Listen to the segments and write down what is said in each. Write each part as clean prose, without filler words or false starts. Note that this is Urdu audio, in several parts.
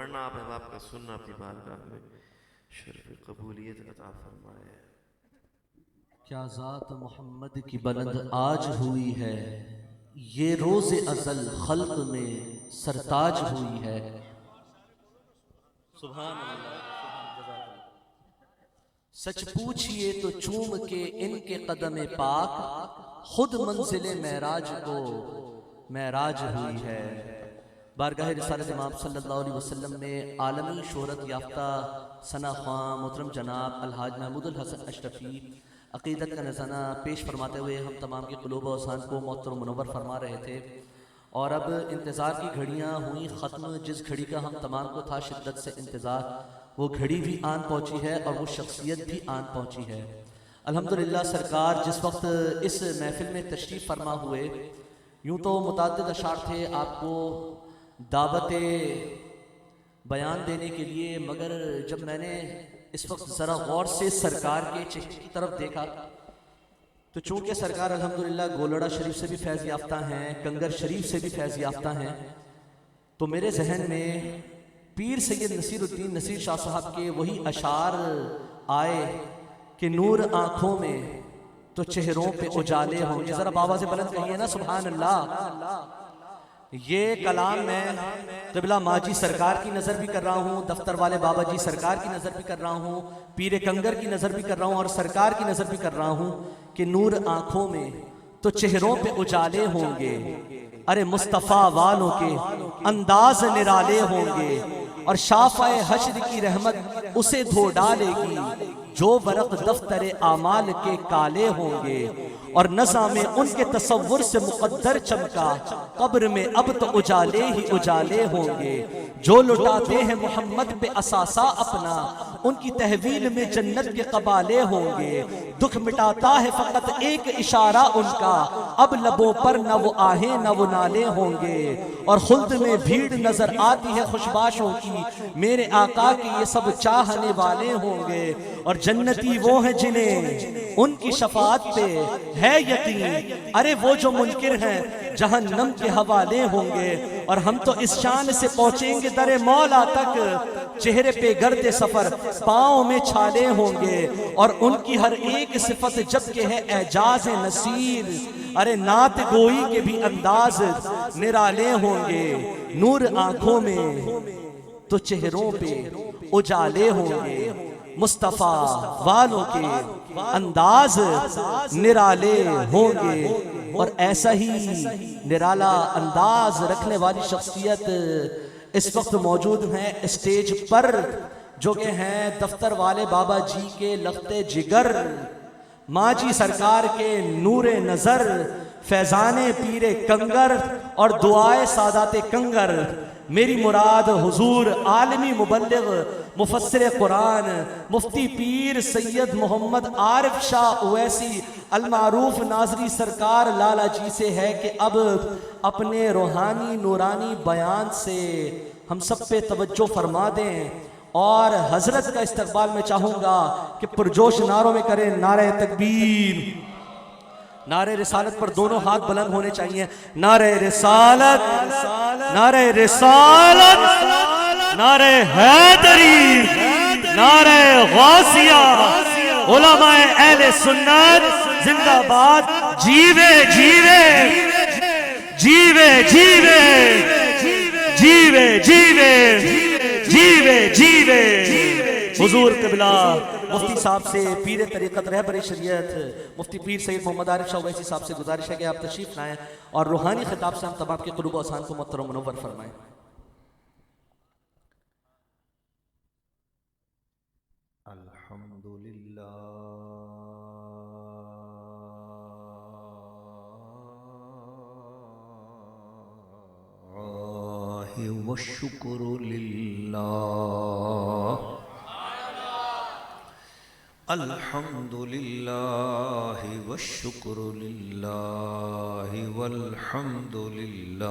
پڑھنا آپ احباب کا سننا اپنی بارگاہ میں شرف قبولیت عطا فرمائے۔ کیا ذات محمد کی بلند آج ہوئی ہے، یہ روز ازل خلق میں سرتاج ہوئی ہے۔ سبحان اللہ، سچ پوچھئے تو چوم کے ان کے قدم پاک، خود منزل معراج کو معراج ہوئی ہے۔ بارگاہ رسالت امام صلی اللہ علیہ وسلم میں عالمی شہرت یافتہ ثنا خواں محترم جناب الحاج محمود الحسن اشرفی عقیدت کا نذرانہ پیش فرماتے ہوئے ہم تمام کے قلوب و اذہان کو معطر و منور فرما رہے تھے، اور اب انتظار کی گھڑیاں ہوئیں ختم۔ جس گھڑی کا ہم تمام کو تھا شدت سے انتظار، وہ گھڑی بھی آن پہنچی ہے اور وہ شخصیت بھی آن پہنچی ہے۔ الحمدللہ سرکار جس وقت اس محفل میں تشریف فرما ہوئے، یوں تو متعدد اشعار تھے آپ کو دعوت بیان دینے کے لیے، مگر جب میں نے اس وقت ذرا غور سے سرکار کے چہرے کی طرف دیکھا تو چونکہ سرکار الحمدللہ گولڑا شریف سے بھی فیض یافتہ ہیں، کنگر شریف سے بھی فیض یافتہ ہیں، تو میرے ذہن میں پیر سید نصیر الدین نصیر شاہ صاحب کے وہی اشعار آئے کہ نور آنکھوں میں تو چہروں پہ اجالے ہوں گے۔ ذرا بابا سے بلند کہیے نا سبحان اللہ۔ یہ کلام میں قبلہ ماجی سرکار کی نظر بھی کر رہا ہوں، دفتر والے بابا جی سرکار کی نظر بھی کر رہا ہوں، پیر کنگر کی نظر بھی کر رہا ہوں، اور سرکار کی نظر بھی کر رہا ہوں کہ نور آنکھوں میں تو چہروں پہ اجالے ہوں گے، ارے مصطفیٰ والوں کے انداز نرالے ہوں گے، اور شافع حشر کی رحمت اسے دھو ڈالے گی جو ورق دفتر اعمال کے کالے ہوں گے، اور نظام ان کے تصور سے مقدر چمکا قبر میں اب تو اجالے ہی اجالے ہوں گے۔ جو لٹاتے ہیں محمد پہ اساسہ اپنا، ان کی تحویل میں جنت کے قبالے ہوں گے۔ دکھ مٹاتا ہے فقط ایک اشارہ ان کا، اب لبوں پر نہ وہ آہیں نہ وہ نالے ہوں گے، اور خلد میں بھیڑ نظر آتی ہے خوشباشوں کی، میرے آقا کے یہ سب چاہنے والے ہوں گے، اور جنتی وہ ہیں جنہیں ان کی شفاعت پہ ہے یقین، ارے وہ جو منکر ہیں جہنم کے حوالے ہوں گے، اور ہم تو اس شان سے پہنچیں گے در مولا تک، چہرے پہ گرد سفر پاؤں میں چھالے ہوں گے، اور ان کی ہر ایک صفت جب کہ ہے اعجاز نصیر، ارے نعت گوئی کے بھی انداز نرالے ہوں گے۔ نور آنکھوں میں تو چہروں پہ اجالے ہوں گے، مصطفیٰ والوں کے انداز نرالے ہوں گے، اور ایسا ہی نرالا انداز رکھنے والی شخصیت اس وقت موجود ہیں اسٹیج پر، جو کہ ہیں دفتر والے بابا جی کے لخت جگر، ماجی سرکار کے نور نظر، فیضان پیر کنگر اور دعائے سادات کنگر۔ میری مراد حضور عالمی مبلغ مفسر قرآن مفتی پیر سید محمد عارف شاہ اویسی المعروف ناظری سرکار لالا جی سے ہے کہ اب اپنے روحانی نورانی بیان سے ہم سب پہ توجہ فرما دیں، اور حضرت کا استقبال میں چاہوں گا کہ پرجوش نعروں میں کریں نعرہ تکبیر۔ نعرہ رسالت پر دونوں ہاتھ بلند ہونے چاہیے، نعرہ رسالت، نعرہ رسالت، نعرہ حیدری، نعرہ غوثیہ، علماء اہل سنت زندہ باد، جیوے جیوے جیوے جیوے جیوے جیوے جیوے جیوے۔ حضور قبلہ مفتی صاحب سے پیر طریقت رہبر شریعت مفتی پیر سید محمد عارف شاہ اویسی صاحب سے گزارش ہے کہ آپ تشریف لائیں اور روحانی خطاب سے ہم تمام کے قلوب و اذہان کو معطر و منور فرمائیں۔ الحمدللہ والشکر للہ، الحمدللہ والشکر للہ، والحمدللہ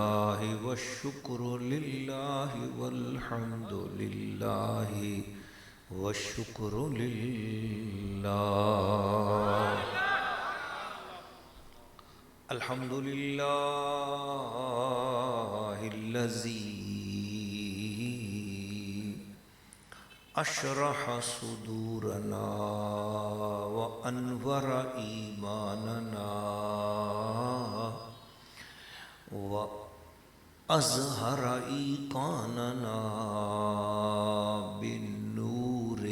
والشکر للہ، والحمدللہ والشکر للہ۔ الحمدللہ الذی اشرح صدورنا وانور ایماننا واظہر ایقاننا بالنور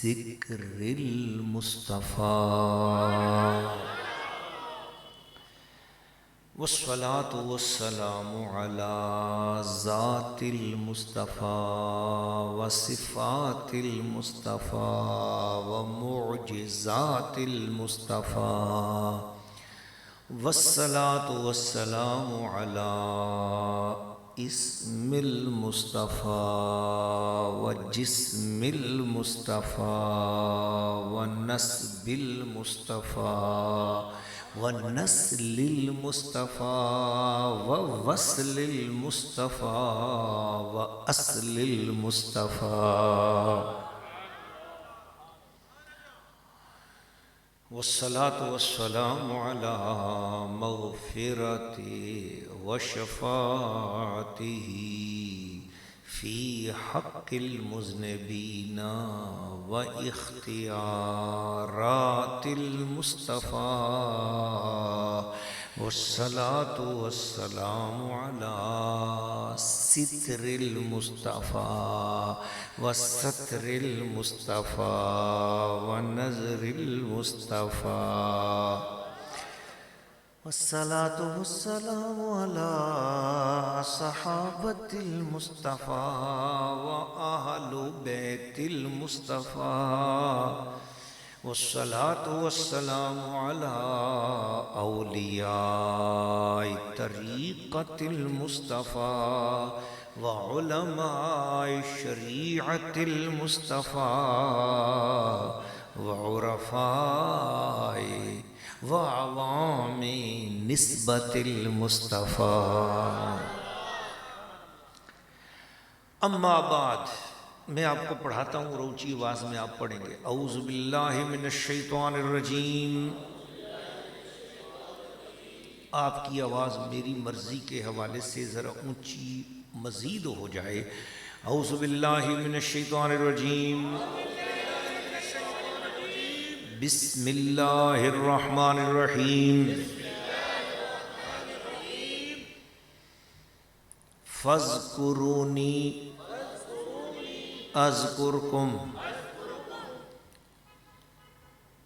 ذکر المصطفیٰ والصلاة والسلام على ذات المصطفى وصفات المصطفى ومعجزات المصطفى والصلاة والسلام على اسم المصطفى وجسم المصطفى ونسب المصطفى ونسل المصطفى ووصل المصطفى وأصل المصطفى والصلاة والسلام على مغفرته وشفاعته في حق المذنبين واختيارات المصطفى والصلاة والسلام على ستر المصطفى والستر المصطفى ونذر المصطفى والصلاة والسلام على صحابة المصطفى وأهل بيت المصطفى والصلاة والسلام على أولياء طريقة المصطفى وعلماء الشريعة المصطفى وعرفاء وعوام نسبت المصطفیٰ. اما بعد، میں آپ کو پڑھاتا ہوں اور اونچی آواز میں آپ پڑھیں گے. اعوذ باللہ من الشیطان الرجیم. آپ کی آواز میری مرضی کے حوالے سے ذرا اونچی مزید ہو جائے. اعوذ باللہ من الشیطان الرجیم. بسم اللہ الرحمن الرحیم. فاذکرونی اذکرکم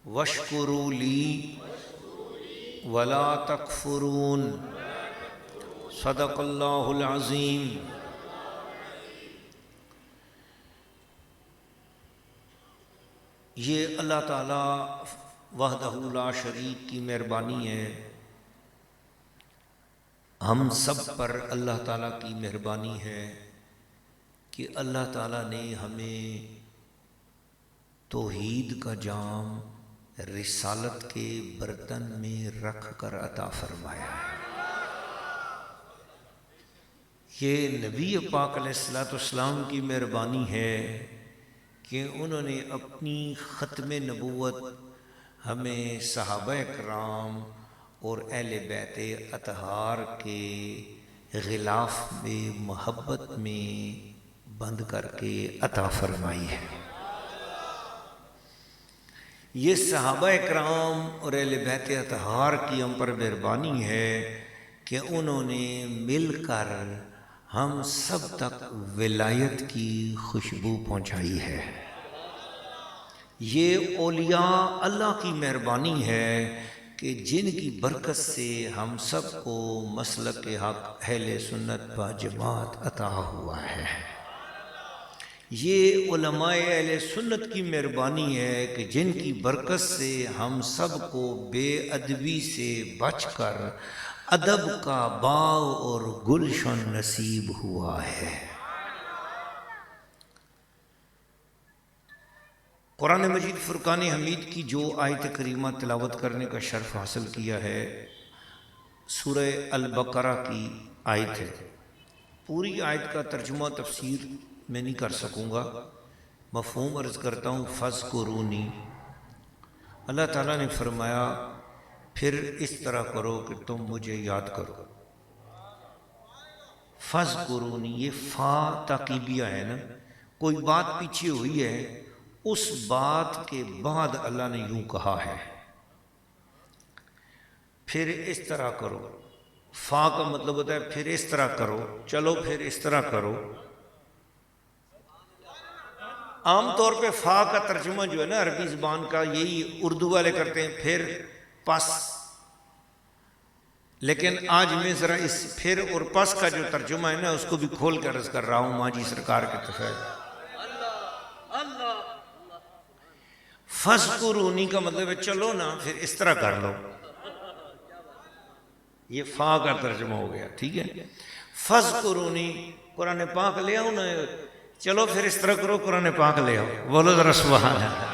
واشکروا لی ولا تکفرون. صدق اللہ العظیم. یہ اللہ تعالیٰ وحدہ لا شریک کی مہربانی ہے. ہم سب پر اللہ تعالیٰ کی مہربانی ہے کہ اللہ تعالیٰ نے ہمیں توحید کا جام رسالت کے برتن میں رکھ کر عطا فرمایا ہے. یہ نبی پاک علیہ السلام کی مہربانی ہے کہ انہوں نے اپنی ختم نبوت ہمیں صحابہ کرام اور اہل بیت اطہار کے غلاف میں محبت میں بند کر کے عطا فرمائی ہے. یہ صحابہ کرام اور اہل بیت اطہار کی ہم پر مہربانی ہے کہ انہوں نے مل کر ہم سب تک ولایت کی خوشبو پہنچائی ہے. یہ اولیاء اللہ کی مہربانی ہے کہ جن کی برکت سے ہم سب کو مسلک حق اہل سنت و جماعت عطا ہوا ہے. یہ علماء اہل سنت کی مہربانی ہے کہ جن کی برکت سے ہم سب کو بے ادبی سے بچ کر ادب کا باغ اور گلشن نصیب ہوا ہے. قرآن مجید فرقان حمید کی جو آیت کریمہ تلاوت کرنے کا شرف حاصل کیا ہے سورہ البقرہ کی آیت ہے. پوری آیت کا ترجمہ تفسیر میں نہیں کر سکوں گا، مفہوم عرض کرتا ہوں. فاذکرونی، اللہ تعالیٰ نے فرمایا پھر اس طرح کرو کہ تم مجھے یاد کرو. فاذکرونی، یہ فا تاکیبیہ ہے نا، کوئی بات پیچھے ہوئی ہے، اس بات کے بعد اللہ نے یوں کہا ہے، پھر اس طرح کرو. فا کا مطلب ہوتا ہے پھر اس طرح کرو، چلو پھر اس طرح کرو. عام طور پہ فا کا ترجمہ جو ہے نا عربی زبان کا، یہی اردو والے کرتے ہیں پھر پس، لیکن آج میں ذرا اس پھر اور پس کا جو ترجمہ ہے نا اس کو بھی کھول کر عرض کر رہا ہوں ماجی سرکار کے تفیض. فَاذْكُرُونِی کا مطلب ہے چلو نا پھر اس طرح کر لو، یہ فا کا ترجمہ ہو گیا. ٹھیک ہے، فَاذْكُرُونِی قرآن پاک لے آؤ نا، چلو پھر اس طرح کرو، قرآن پاک لے آؤ. بولو ذرا سبحان اللہ.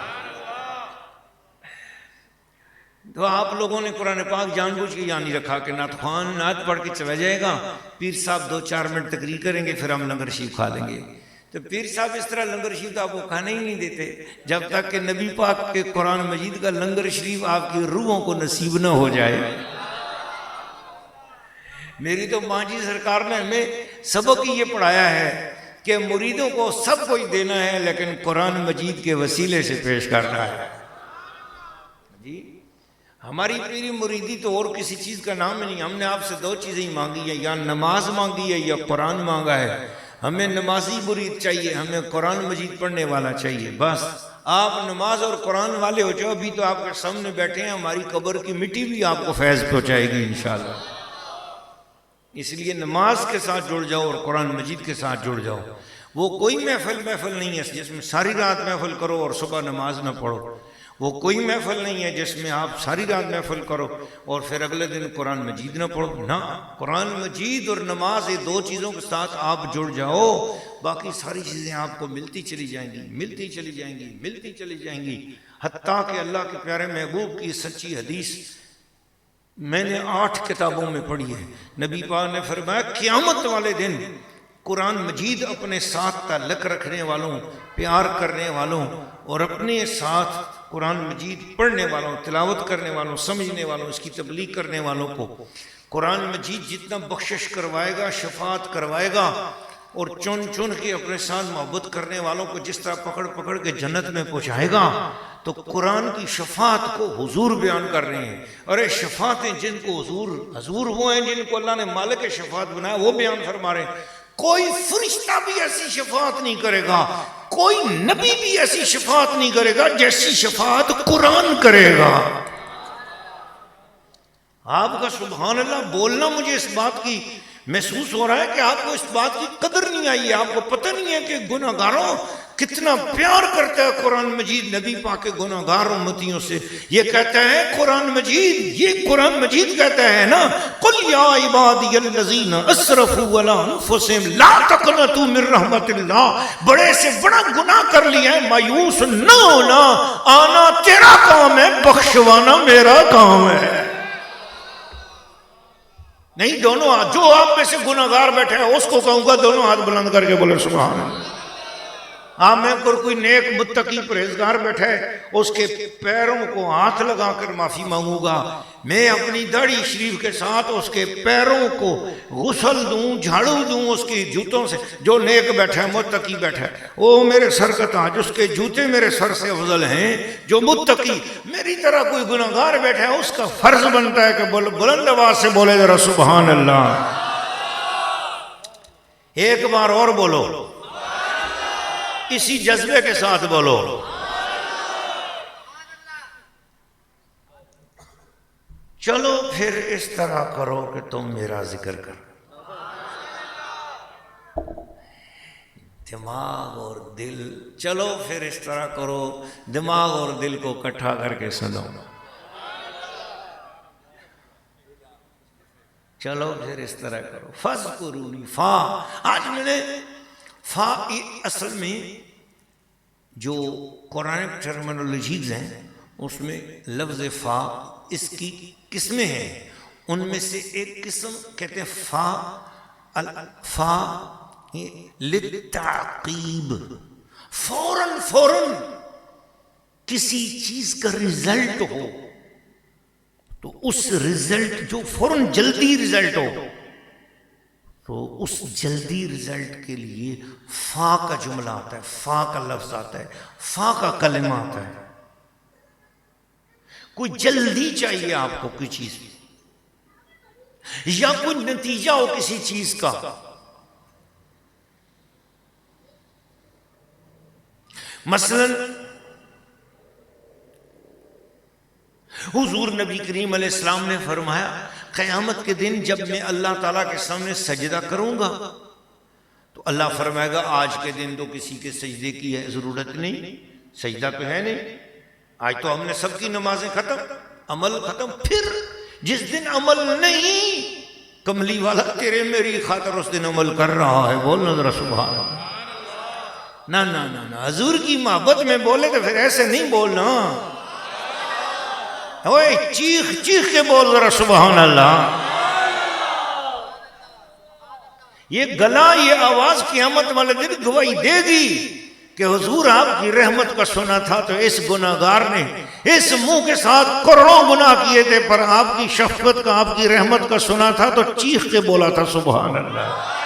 تو آپ لوگوں نے قرآن پاک جان بوجھ کے یہاں نہیں رکھا کہ نعت خوان نعت پڑھ کے چلا جائے گا، پیر صاحب 2-4 منٹ تقریر کریں گے پھر ہم لنگر شریف کھا لیں گے. تو پیر صاحب اس طرح لنگر شریف تو آپ کو کھانے ہی نہیں دیتے جب تک کہ نبی پاک کے قرآن مجید کا لنگر شریف آپ کی روحوں کو نصیب نہ ہو جائے. میری تو ماجی سرکار نے ہمیں سبق یہ پڑھایا ہے کہ مریدوں کو سب کچھ دینا ہے لیکن قرآن مجید کے وسیلے سے پیش کرنا ہے. جی ہماری پیری مریدی تو اور کسی چیز کا نام نہیں. ہم نے آپ سے 2 چیزیں ہی مانگی ہیں، یا نماز مانگی ہے یا قرآن مانگا ہے. ہمیں نمازی مرید چاہیے، ہمیں قرآن مجید پڑھنے والا چاہیے. بس آپ نماز اور قرآن والے ہو جاؤ. ابھی تو آپ کے سامنے بیٹھے ہیں، ہماری قبر کی مٹی بھی آپ کو فیض پہنچائے گی انشاءاللہ. اس لیے نماز کے ساتھ جڑ جاؤ اور قرآن مجید کے ساتھ جڑ جاؤ. وہ کوئی محفل نہیں ہے جس میں ساری رات محفل کرو اور صبح نماز نہ پڑھو. وہ کوئی محفل نہیں ہے جس میں آپ ساری رات محفل کرو اور پھر اگلے دن قرآن مجید نہ پڑھو. نہ، قرآن مجید اور نماز، یہ 2 چیزوں کے ساتھ آپ جڑ جاؤ، باقی ساری چیزیں آپ کو ملتی چلی جائیں گی، ملتی چلی جائیں گی، ملتی چلی جائیں گی. حتیٰ کہ اللہ کے پیارے محبوب کی سچی حدیث میں نے 8 کتابوں میں پڑھی ہے. نبی پاک نے فرمایا قیامت والے دن قرآن مجید اپنے ساتھ تعلق رکھنے والوں، پیار کرنے والوں اور اپنے ساتھ قرآن مجید پڑھنے والوں، تلاوت کرنے والوں، سمجھنے والوں، اس کی تبلیغ کرنے والوں کو قرآن مجید جتنا بخشش کروائے گا، شفاعت کروائے گا، اور چن چن کے اپنے ساتھ محبت کرنے والوں کو جس طرح پکڑ پکڑ کے جنت میں پہنچائے گا. تو قرآن کی شفاعت کو حضور بیان کر رہے ہیں. ارے شفاعتیں جن کو حضور وہ ہیں جن کو اللہ نے مالک شفاعت بنایا، وہ بیان فرما رہے ہیں. کوئی فرشتہ بھی ایسی شفاعت نہیں کرے گا، کوئی نبی بھی ایسی شفاعت نہیں کرے گا جیسی شفاعت قرآن کرے گا. آپ کا سبحان اللہ بولنا مجھے اس بات کی محسوس ہو رہا ہے کہ آپ کو اس بات کی قدر نہیں آئی ہے. آپ کو پتہ نہیں ہے کہ گناہگاروں کتنا پیار کرتا ہے قرآن مجید نبی پاک کے گناہگار امتیوں سے. یہ کہتا ہے قرآن مجید، یہ قرآن مجید کہتا ہے نا، قل یا عبادی الذین اسرفوا علی انفسہم لا تقنطوا من رحمت اللہ. بڑے سے بڑا گناہ کر لیا ہے، مایوس نہ ہونا، آنا تیرا کام ہے، بخشوانا میرا کام ہے. نہیں، دونوں ہاتھ، جو آپ میں سے گناہگار بیٹھے ہیں اس کو کہوں گا دونوں ہاتھ بلند کر کے بولے سبحان اللہ. آپ میں کوئی نیک متقی پرہیزگار بیٹھا ہے اس کے پیروں کو ہاتھ لگا کر معافی مانگوں گا. میں اپنی داڑھی شریف کے ساتھ اس کے پیروں کو غسل دوں، جھاڑو دوں اس کی جوتوں سے. جو نیک بیٹھا ہے، متقی بیٹھا ہے، وہ میرے سر کا تاج، اس کے جوتے میرے سر سے افضل ہیں. جو متقی میری طرح کوئی گناہگار بیٹھا ہے اس کا فرض بنتا ہے کہ بلند آواز سے بولے ذرا سبحان اللہ. ایک بار اور بولو، اسی جذبے کے ساتھ بولو. چلو پھر اس طرح کرو کہ تم میرا ذکر کرو. دماغ اور دل، چلو پھر اس طرح کرو، دماغ اور دل کو اکٹھا کر کے سنو. چلو پھر اس طرح کرو. فَاذْكُرُونِی، فا، آج میں نے فا اصل میں جو قرآن ٹرمینالوجیز ہیں اس میں لفظ فا اس کی قسمیں ہیں. ان میں سے ایک قسم کہتے ہیں فا للتعقیب، فوراً کسی چیز کا رزلٹ ہو تو اس رزلٹ جو فوراً جلدی رزلٹ ہو تو اس جلدی رزلٹ کے لیے فا کا جملہ آتا ہے، فا کا لفظ آتا ہے، فا کا کلمہ آتا ہے. کوئی جلدی چاہیے آپ کو کوئی چیز، یا کوئی نتیجہ ہو کسی چیز کا. مثلا حضور نبی کریم علیہ السلام نے فرمایا قیامت کے دن جب میں اللہ تعالیٰ کے سامنے سجدہ کروں گا تو اللہ فرمائے گا آج کے دن تو کسی کے سجدے کی ضرورت نہیں، سجدہ تو ہے نہیں، آج تو ہم نے سب کی نمازیں ختم، عمل ختم. پھر جس دن عمل نہیں، کملی والا تیرے میری خاطر اس دن عمل کر رہا ہے، بولنا ذرا سبحان اللہ. نہ نہ نہ نہ، حضور کی محبت میں بولے تو پھر ایسے نہیں بولنا، اوے چیخ چیخ کے بول ذرا سبحان اللہ. یہ گلا، یہ آواز قیامت والے دن گواہی دے گی کہ حضور آپ کی رحمت کا سنا تھا تو اس گناہگار نے اس منہ کے ساتھ کروڑوں گناہ کیے تھے، پر آپ کی شفقت کا، آپ کی رحمت کا سنا تھا تو چیخ کے بولا تھا سبحان اللہ.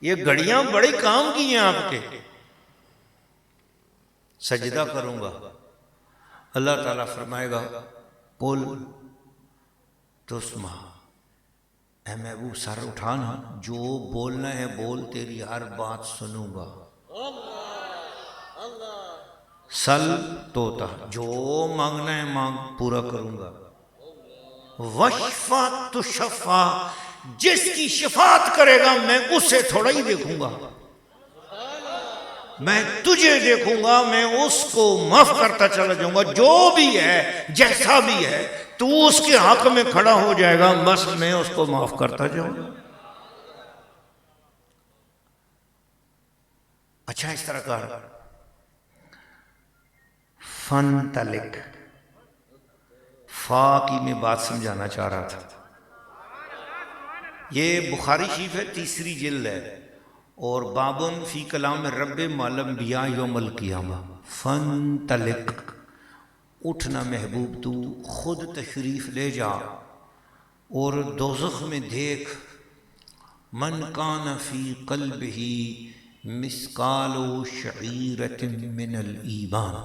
یہ گھڑیاں بڑے کام کی ہیں آپ کے. سجدہ کروں گا، اللہ تعالیٰ فرمائے گا قل تسمع، اے محبوب سر اٹھانا، جو بولنا ہے بول، تیری ہر بات سنوں گا. سل توتا، جو مانگنا ہے مانگ، پورا کروں گا. وشفا تشفا، جس کی شفاعت کرے گا میں اسے تھوڑا ہی دیکھوں گا، میں تجھے دیکھوں گا، میں اس کو معاف کرتا چلا جاؤں گا. جو بھی ہے، جیسا بھی ہے، تو اس کے حق میں کھڑا ہو جائے گا، بس میں اس کو معاف کرتا جاؤں گا. اچھا اس طرح کر. فنطلق، فا کی میں بات سمجھانا چاہ رہا تھا. یہ بخاری شریف ہے، تیسری جلد ہے، اور بابن فی کلام رب مع الانبیاء یوم القیامہ. فنطلق، اٹھنا محبوب، تو خود تشریف لے جا اور دوزخ میں دیکھ. من کان فی قلبہ مثقال شعیرۃ من الایمان،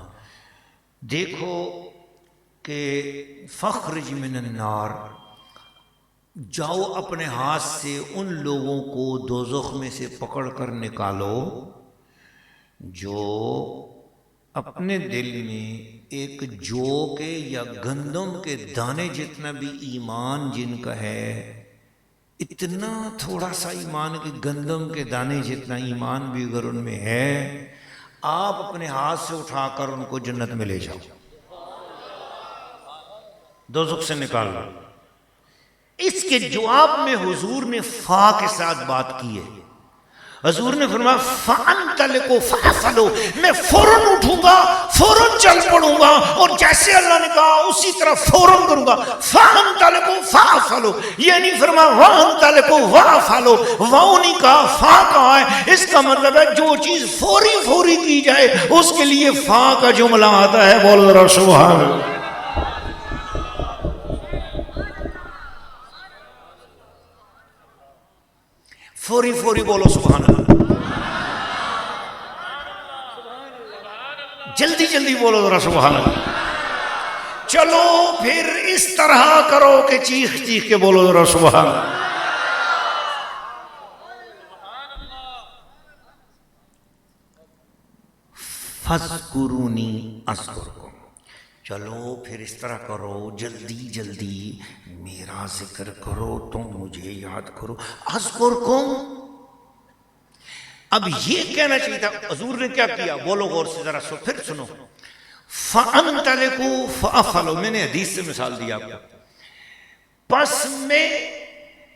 دیکھو کہ فخرج من النار، جاؤ اپنے ہاتھ سے ان لوگوں کو دوزخ میں سے پکڑ کر نکالو جو اپنے دل میں ایک جو کے یا گندم کے دانے جتنا بھی ایمان جن کا ہے، اتنا تھوڑا سا ایمان کہ گندم کے دانے جتنا ایمان بھی اگر ان میں ہے، آپ اپنے ہاتھ سے اٹھا کر ان کو جنت میں لے جاؤ، دوزخ سے نکال لو. اس کے جواب میں حضور نے فا کے ساتھ بات کی ہے. حضور نے فرمایا فَأَنْتَلِقُوا فَأَفَلُوا، میں فوراً اٹھوں گا، فوراً چل پڑوں گا، اور جیسے اللہ نے کہا اسی طرح فوراً کروں گا. فَأَنْتَلِقُوا فَأَفَلُوا، یہ نہیں فرمایا وَأَنْتَلِقُوا وَأَفَلُوا، واؤ نہیں کہا، فا کہا ہے. اس کا مطلب ہے جو چیز فوری کی جائے اس کے لیے فا کا جملہ آتا ہے. بول ذرا سبحان اللہ. فوری بولو سبحان اللہ. جلدی بولو ذرا سبحان اللہ. چلو پھر اس طرح کرو کہ چیخ کے بولو ذرا سبحان اللہ. فاذکرونی اذکرکم، چلو پھر اس طرح کرو، جلدی میرا ذکر کرو، تم مجھے یاد کرو. اذکرکم، اب یہ کہنا چاہیے تھا، حضور نے کیا کیا، بولو غور سے ذرا پھر سنو. فَأَنْتَلِقُوا فَأَفَلُوا، میں نے حدیث سے مثال دیا آپ کو. پس میں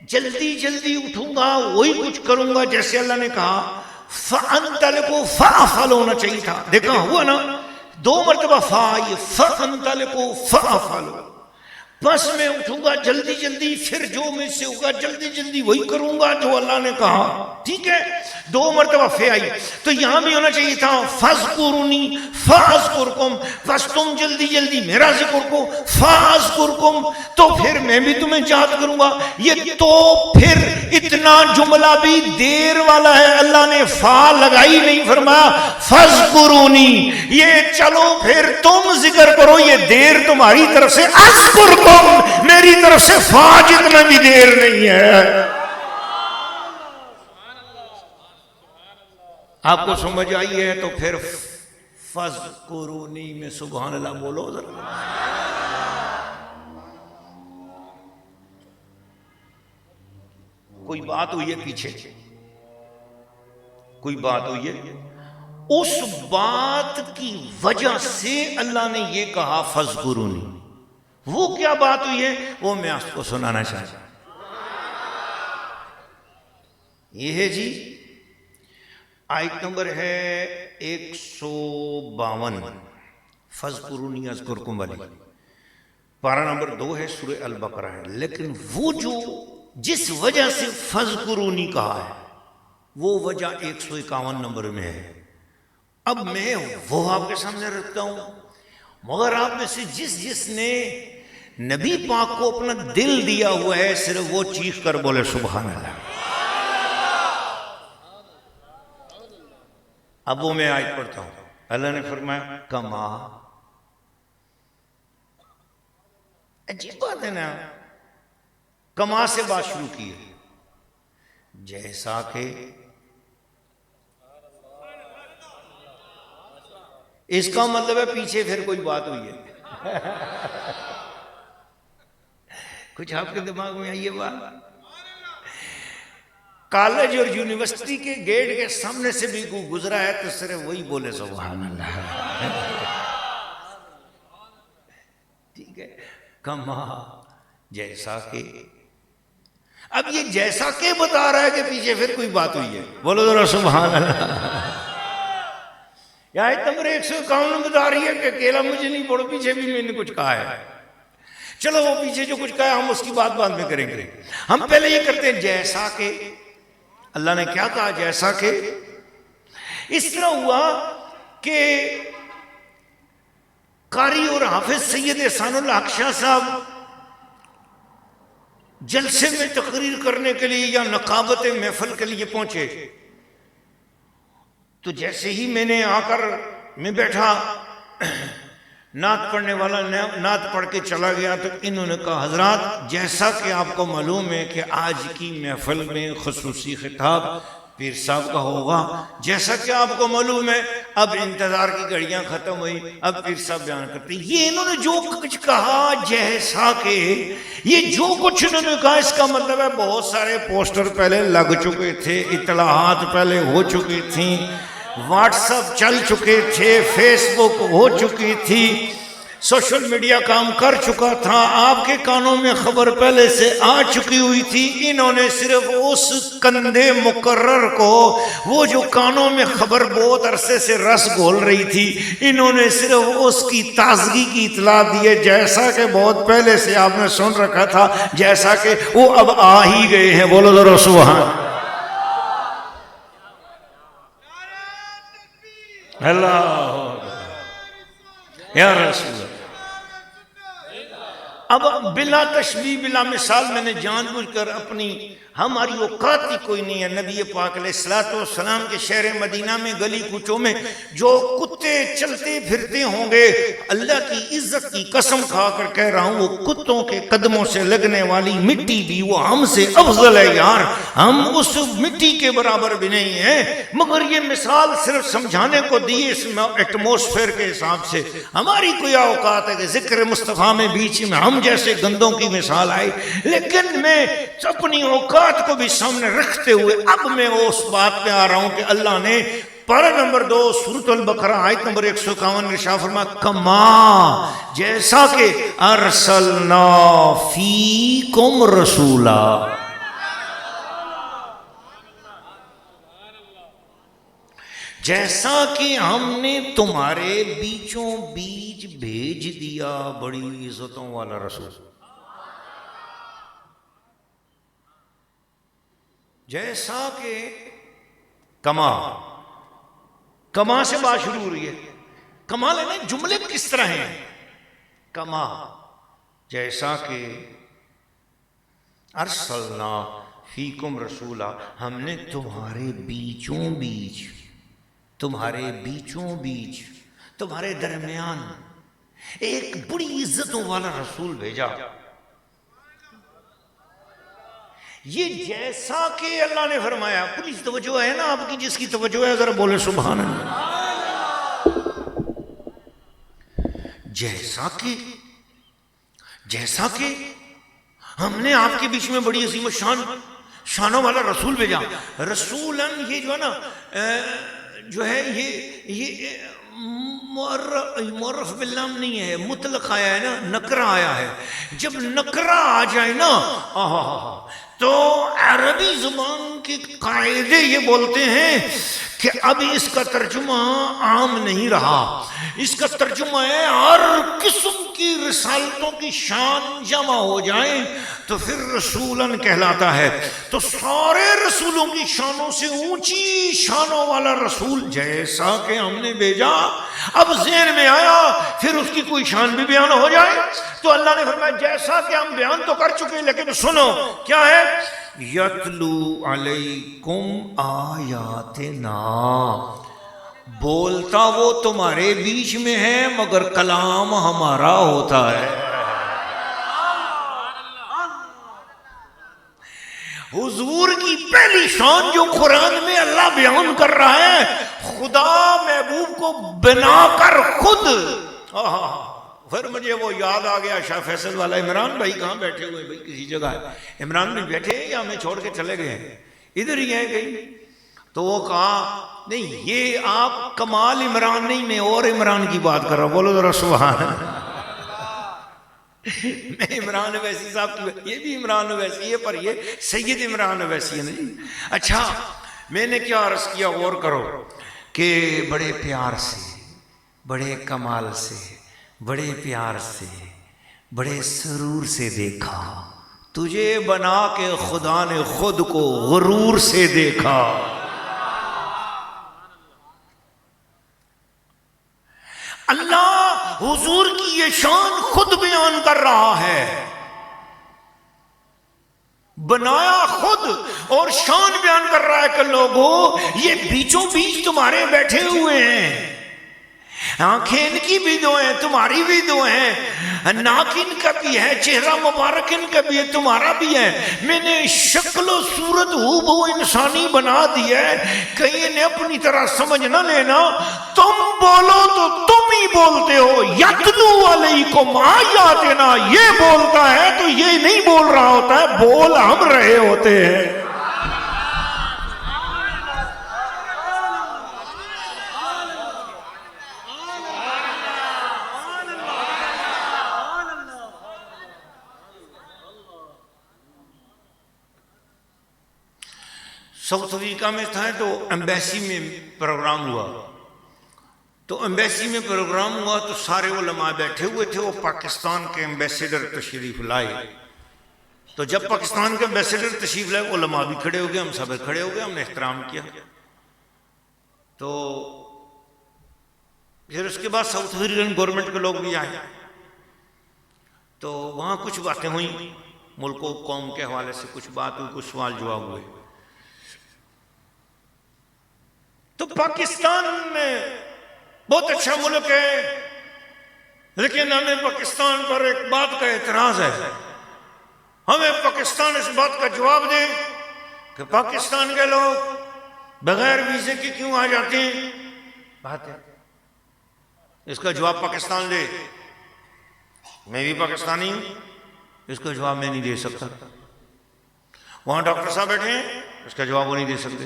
جلدی اٹھوں گا، وہی کچھ کروں گا جیسے اللہ نے کہا. فَأَنْتَلِقُوا فَأَفَلُوا ہونا چاہیے تھا، دیکھا ہوا نا، 2 مرتبہ فا، یہ فَأَنْتَلِقُوا فَأَفَلُوا. بس میں اٹھوں گا جلدی جلدی، پھر جو مجھ سے ہوگا جلدی جلدی وہی کروں گا جو اللہ نے کہا، ٹھیک ہے؟ 2 مرتبہ فے آئی، تو یہاں بھی ہونا چاہیے تھا فاذکرونی فاذکرکم، بس تم جلدی جلدی میرا ذکر کو، فاذکرکم تو پھر میں بھی تمہیں یاد کروں گا۔ یہ تو پھر اتنا جملہ بھی دیر والا ہے، اللہ نے فا لگائی نہیں، فرمایا فاذکرونی، یہ چلو پھر تم ذکر کرو، یہ دیر تمہاری طرف سے، اذکرکم میری طرف سے فا جتنا بھی دیر نہیں ہے۔ آپ کو سمجھ آئی ہے تو پھر فاذکرونی میں سبحان اللہ بولو ذرا۔ کوئی بات ہوئی ہے پیچھے، کوئی بات ہوئی ہے، اس بات کی وجہ سے اللہ نے یہ کہا فاذکرونی، وہ کیا بات ہوئی ہے وہ میں آپ کو سنانا چاہتا ہوں۔ یہ ہے جی آیت نمبر ہے 152، فاذکرونی اذکرکم والی، پارہ نمبر 2 ہے، سورہ البقرہ ہے، لیکن وہ جو جس وجہ سے فاذکرونی کہا ہے وہ وجہ 151 نمبر میں ہے۔ اب میں وہ آپ کے سامنے رکھتا ہوں، مگر آپ میں سے جس نے نبی پاک کو اپنا دل دیا ہوا ہے صرف وہ چیخ کر بولے سبحان اللہ۔ اب وہ میں آیت پڑھتا ہوں، اللہ نے فرمایا کما، عجیب بات ہے نا، کما سے بات شروع کی ہے، جیسا کہ، اس کا مطلب ہے پیچھے پھر کوئی بات ہوئی ہے۔ کچھ آپ کے دماغ میں آئی ہے بات؟ کالج اور یونیورسٹی کے گیٹ کے سامنے سے بھی کوئی گزرا ہے تو صرف وہی بولے سبحان اللہ، ٹھیک ہے؟ کما جیسا کہ، اب یہ جیسا کہ بتا رہا ہے کہ پیچھے پھر کوئی بات ہوئی ہے، بولو ذرا سبحان اللہ۔ یا آیت نمبر 151 بتا رہی ہے کہ اکیلا مجھے نہیں پڑھو، پیچھے بھی میں نے کچھ کہا ہے، چلو وہ پیچھے جو کچھ کہا ہے ہم اس کی بات بعد میں کریں گے، ہم پہلے یہ کرتے ہیں جیسا کہ اللہ نے کیا کہا، جیسا کہ اس طرح ہوا کہ قاری اور حافظ سید احسان اللہ حق شاہ صاحب جلسے میں تقریر کرنے کے لیے یا نقابت محفل کے لیے پہنچے، تو جیسے ہی میں نے آ کر میں بیٹھا، نعت پڑھنے والا نعت پڑھ کے چلا گیا، تو انہوں نے کہا حضرات جیسا کہ آپ کو معلوم ہے کہ آج کی محفل میں خصوصی خطاب پیر صاحب کا ہوگا، جیسا کہ آپ کو معلوم ہے اب انتظار کی گھڑیاں ختم ہوئی، اب پیر صاحب بیان کرتے ہیں۔ یہ انہوں نے جو کچھ کہا جیسا کہ، یہ جو کچھ انہوں نے کہا اس کا مطلب ہے بہت سارے پوسٹر پہلے لگ چکے تھے، اطلاعات پہلے ہو چکی تھیں، واٹس ایپ چل چکے تھے، فیس بک ہو چکی تھی، سوشل میڈیا کام کر چکا تھا، آپ کے کانوں میں خبر پہلے سے آ چکی ہوئی تھی۔ انہوں نے صرف اس کندھے مقرر کو، وہ جو کانوں میں خبر بہت عرصے سے رس گھول رہی تھی، انہوں نے صرف اس کی تازگی کی اطلاع دی ہے، جیسا کہ بہت پہلے سے آپ نے سن رکھا تھا، جیسا کہ وہ اب آ ہی گئے ہیں، بولو ذرا سبحان اللہ یا رسول اللہ۔ اب بلا تشبیہ بلا مثال میں نے جان بوجھ کر اپنی، ہماری اوقات ہی کوئی نہیں ہے، نبی پاک علیہ الصلوۃ والسلام کے شہر مدینہ میں گلی کوچوں میں جو کتے چلتے پھرتے ہوں گے، اللہ کی عزت کی قسم کھا کر کہہ رہا ہوں، وہ کتوں کے قدموں سے لگنے والی مٹی بھی وہ ہم سے افضل ہے یار، ہم اس مٹی کے برابر بھی نہیں ہیں۔ مگر یہ مثال صرف سمجھانے کو دی اس ایٹموسفیئر کے حساب سے، ہماری کوئی اوقات ہے کہ ذکر مصطفیٰ میں بیچ میں ہم جیسے گندوں کی مثال آئی، لیکن میں اپنی اوقات کو بھی سامنے رکھتے ہوئے اب میں اس بات پہ آ رہا ہوں کہ اللہ نے پارہ نمبر 2 سورۃ البقرہ آیت نمبر 151 میں ارشاد فرمایا کما جیسا کہ ارسلنا فیکم رسولا، جیسا کہ ہم نے تمہارے بیچوں بیچ بھیج دیا بڑی عزتوں والا رسول۔ جیسا کہ کما سے بات شروع ہو رہی ہے. کما لینا جملے کس طرح ہیں؟ کما جیسا کہ ارسلنا فیکم رسولا، ہم نے تمہارے بیچوں بیچ تمہارے درمیان ایک بڑی عزتوں والا رسول بھیجا. یہ جیسا کہ اللہ نے فرمایا. پولیس توجہ ہے نا آپ کی؟ جس کی توجہ ہے ذرا بولے سبحان اللہ. جیسا کہ ہم نے آپ کے بیچ میں بڑی عظیم شانوں والا رسول بھیجا. رسولن یہ جو ہے نا جو ہے یہ معرف باللام نہیں ہے، مطلق آیا ہے نا، نکرہ آیا ہے. جب نکرہ آ جائے نا تو عربی زبان کے قاعدے یہ بولتے ہیں کہ اب اس کا ترجمہ عام نہیں رہا، اس کا ترجمہ ہے ہر قسم کی رسالتوں کی شان جمع ہو جائیں تو پھر رسولن کہلاتا ہے. تو سارے رسولوں کی شانوں سے اونچی شانوں والا رسول جیسا کہ ہم نے بھیجا. اب ذہن میں آیا پھر اس کی کوئی شان بھی بیان ہو جائے تو اللہ نے فرمایا جیسا کہ ہم بیان تو کر چکے لیکن سنو کیا ہے. یتلو علیکم آیاتنا، بولتا وہ تمہارے بیچ میں ہے مگر کلام ہمارا ہوتا ہے. حضور کی پہلی شان جو قرآن میں اللہ بیان کر رہا ہے، خدا محبوب کو بنا کر خود. پھر مجھے وہ یاد آ گیا شاہ فیصل والا. عمران بھائی کہاں بیٹھے ہوئے بھائی؟ کسی جگہ ہے. عمران بھائی بیٹھے ہیں یا ہمیں چھوڑ کے چلے گئے ہیں؟ ادھر ہی ہے کہیں. تو وہ کہا نہیں یہ آپ کمال عمران نہیں، میں اور عمران کی بات کر رہا ہوں. بولو ذرا سبحان اللہ. میں عمران ویسی صاحب کی، یہ بھی عمران ویسی ہے پر یہ سید عمران ویسی ہے نہیں. اچھا میں نے کیا عرض کیا غور کرو کہ بڑے پیار سے، بڑے کمال سے، بڑے پیار سے، بڑے سرور سے دیکھا. تجھے بنا کے خدا نے خود کو غرور سے دیکھا. اللہ حضور کی یہ شان خود بیان کر رہا ہے، بنایا خود اور شان بیان کر رہا ہے کہ لوگوں یہ بیچوں بیچ تمہارے بیٹھے ہوئے ہیں. آنکھیں ان کی بھی دو ہیں، تمہاری بھی دو ہیں، ناک ان کا بھی ہے، چہرہ مبارک ان کا بھی ہے، تمہارا بھی ہے. میں نے شکل و صورت ہو انسانی بنا دی ہے. کہیں انہیں اپنی طرح سمجھ نہ لینا. تم بولو تو تم ہی بولتے ہو. یتلو علیکم آیاتنا، یہ بولتا ہے تو یہ نہیں بول رہا ہوتا ہے، بول ہم رہے ہوتے ہیں. ساؤتھ افریقہ میں تھا تو ایمبیسی میں پروگرام ہوا. تو ایمبیسی میں پروگرام ہوا تو سارے علماء بیٹھے ہوئے تھے. وہ پاکستان کے ایمبیسیڈر تشریف لائے. تو جب پاکستان کے ایمبیسیڈر تشریف لائے علماء بھی کھڑے ہو گئے، ہم سب کھڑے ہو گئے، ہم نے احترام کیا. تو پھر اس کے بعد ساؤتھ افریقن گورنمنٹ کے لوگ بھی آئے. تو وہاں کچھ باتیں ہوئیں ملک و قوم کے حوالے سے، کچھ بات ہوئی، کچھ سوال جواب ہوئے. تو پاکستان میں بہت اچھا ملک ہے لیکن ہمیں پاکستان پر ایک بات کا اعتراض ہے. ہمیں پاکستان اس بات کا جواب دے کہ پاکستان کے لوگ بغیر ویزے کے کیوں آ جاتے ہیں. بات ہے اس کا جواب پاکستان دے. میں بھی پاکستانی ہوں، اس کا جواب میں نہیں دے سکتا. وہاں ڈاکٹر صاحب بیٹھے ہیں، اس کا جواب وہ نہیں دے سکتے.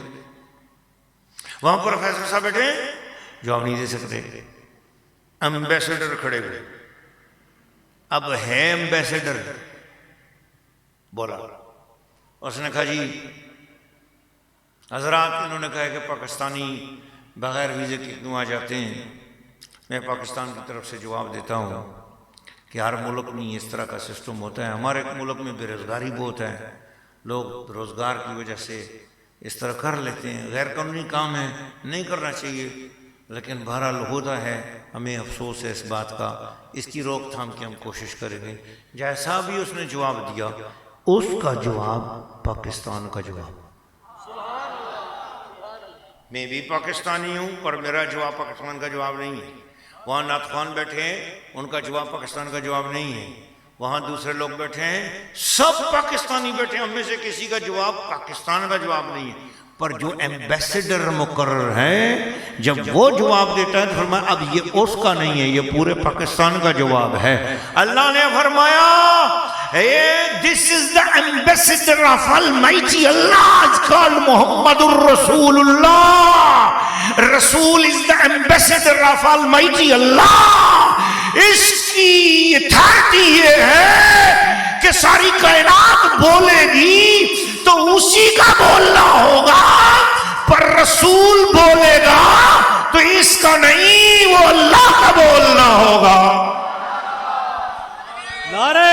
وہاں پروفیسر صاحب بیٹھے ہیں، جواب نہیں دے سکتے. ایمبیسیڈر کھڑے ہوئے. اب ہے ایمبیسیڈر بولا. اس نے کہا جی حضرات، انہوں نے کہا کہ پاکستانی بغیر ویزے کے کیوں آ جاتے ہیں. میں پاکستان کی طرف سے جواب دیتا ہوں کہ ہر ملک میں اس طرح کا سسٹم ہوتا ہے. ہمارے ملک میں بے روزگاری بہت ہے، لوگ روزگار کی وجہ سے اس طرح کر لیتے ہیں، غیر قانونی کام ہے، نہیں کرنا چاہیے، لیکن بہرحال ہوتا ہے، ہمیں افسوس ہے اس بات کا، اس کی روک تھام کی ہم کوشش کریں گے۔ جیسا بھی اس نے جواب دیا، اس کا جواب پاکستان کا جواب۔ میں بھی پاکستانی ہوں پر میرا جواب پاکستان کا جواب نہیں ہے، وہاں نعت خوان بیٹھے ہیں، ان کا جواب پاکستان کا جواب نہیں ہے، وہاں دوسرے لوگ بیٹھے ہیں، سب پاکستانی بیٹھے ہیں، ہم میں سے کسی کا جواب پاکستان کا جواب نہیں ہے، پر جو ایمبیسیڈر مقرر ہے جب وہ جواب دیتا ہے تو فرمایا اب یہ اس کا نہیں ہے، یہ پورے پاکستان کا جواب ہے۔ اللہ نے فرمایا this is the ambassador of Almighty Allah, it's called Muhammadur Rasulullah. Rasul is the ambassador of Almighty Allah. اس کی اتھارٹی یہ ہے کہ ساری کائنات بولے گی تو اسی کا بولنا ہوگا، پر رسول بولے گا تو اس کا نہیں، وہ اللہ کا بولنا ہوگا۔ نعرہ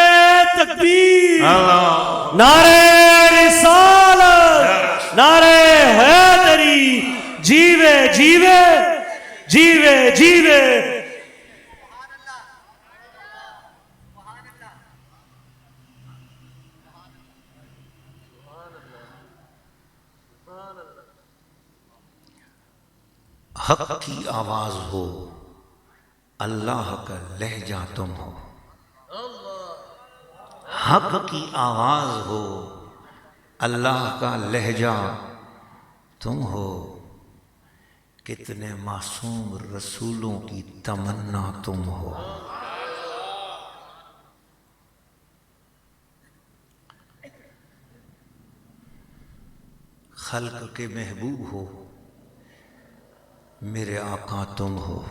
تکبیر، نعرہ رسالت، نعرہ حیدری، جیوے جیوے جیوے جیوے۔ حق کی آواز ہو، اللہ کا لہجہ تم ہو، حق کی آواز ہو، اللہ کا لہجہ تم ہو، کتنے معصوم رسولوں کی تمنا تم ہو۔ خلق کے محبوب ہو، میرے آقا تم ہو،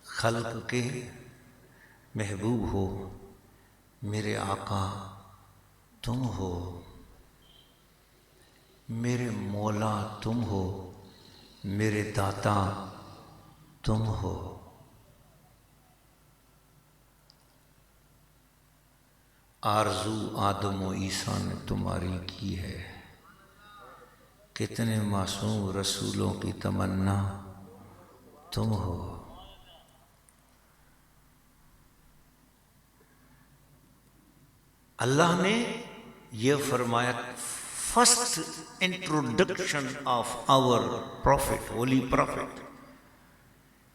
خلق کے محبوب ہو، میرے آقا تم ہو، میرے مولا تم ہو، میرے داتا تم ہو۔ آرزو آدم و عیسیٰ نے تمہاری کی ہے، کتنے معصوم رسولوں کی تمنا تم ہو۔ اللہ نے یہ فرمایا، first introduction of our prophet, holy prophet,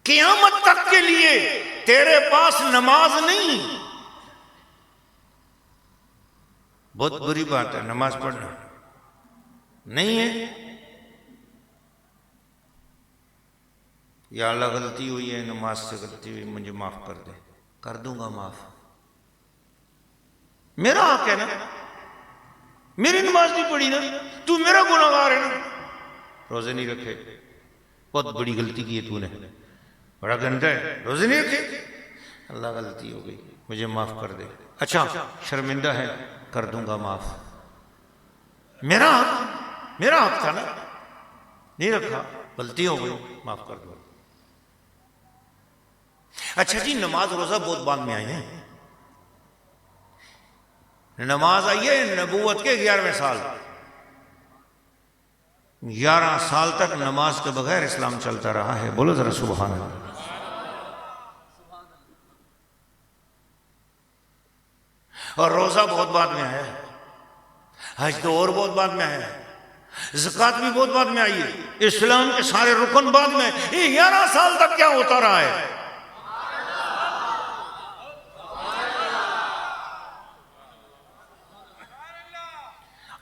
قیامت تک کے لیے تیرے پاس نماز نہیں۔ بہت بری بات ہے نماز پڑھنا، نہیں ہے، یا اللہ غلطی ہوئی ہے، نماز سے غلطی ہوئی، مجھے معاف کر دے، کر دوں گا معاف، میرا حق ہے نا، میری نماز نہیں پڑھی نا، تو میرا گناہگار ہے نا، روزے نہیں رکھے، بہت بڑی غلطی کی ہے تو نے، بڑا گندا ہے، روزے نہیں رکھے، اللہ غلطی ہو گئی، مجھے معاف کر دے، اچھا شرمندہ ہے، کر دوں گا معاف، میرا حق تھا نا، نہیں رکھا، غلطی ہو گئی، معاف کر دو۔ اچھا جی نماز روزہ بہت بعد میں آئے ہیں، نماز آئی ہے نبوت کے 11ویں سال، 11 سال تک نماز کے بغیر اسلام چلتا رہا ہے، بولو ذرا سبحان اللہ۔ اور روزہ بہت بعد میں آیا ہے، حج تو اور بہت بعد میں آیا ہے، زکوٰۃ بھی بہت بعد میں آئی ہے، اسلام کے سارے رکن بعد میں، یہ 11 سال تک کیا ہوتا رہا ہے؟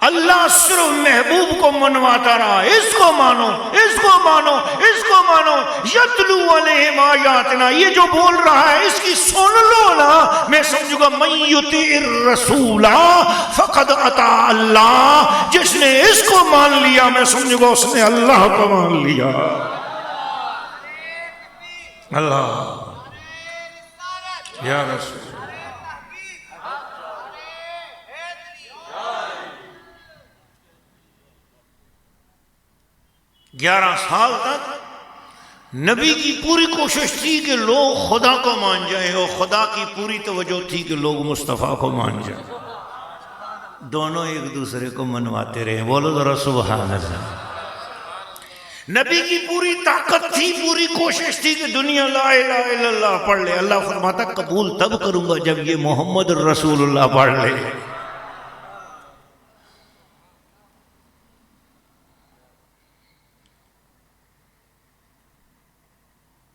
اللہ صرف محبوب کو منواتا رہا، اس کو مانو، اس کو مانو، اس کو مانو، یتلو علیہم آیاتنا، یہ جو بول رہا ہے اس کی سن لو نا، میں سمجھوں گا من یطیع الرسول فقد اطاع اللہ، جس نے اس کو مان لیا میں سمجھوں گا اس نے اللہ کو مان لیا۔ اللہ یا رسول 11 سال تک نبی کی پوری کوشش تھی کہ لوگ خدا کو مان جائیں، اور خدا کی پوری توجہ تھی کہ لوگ مصطفیٰ کو مان جائیں۔ دونوں ایک دوسرے کو منواتے رہے. بولو ذرا سبحان اللہ. نبی کی پوری طاقت تھی, پوری کوشش تھی کہ دنیا لا الہ الا اللہ پڑھ لے. اللہ فرماتا قبول تب کروں گا جب یہ محمد رسول اللہ پڑھ لے.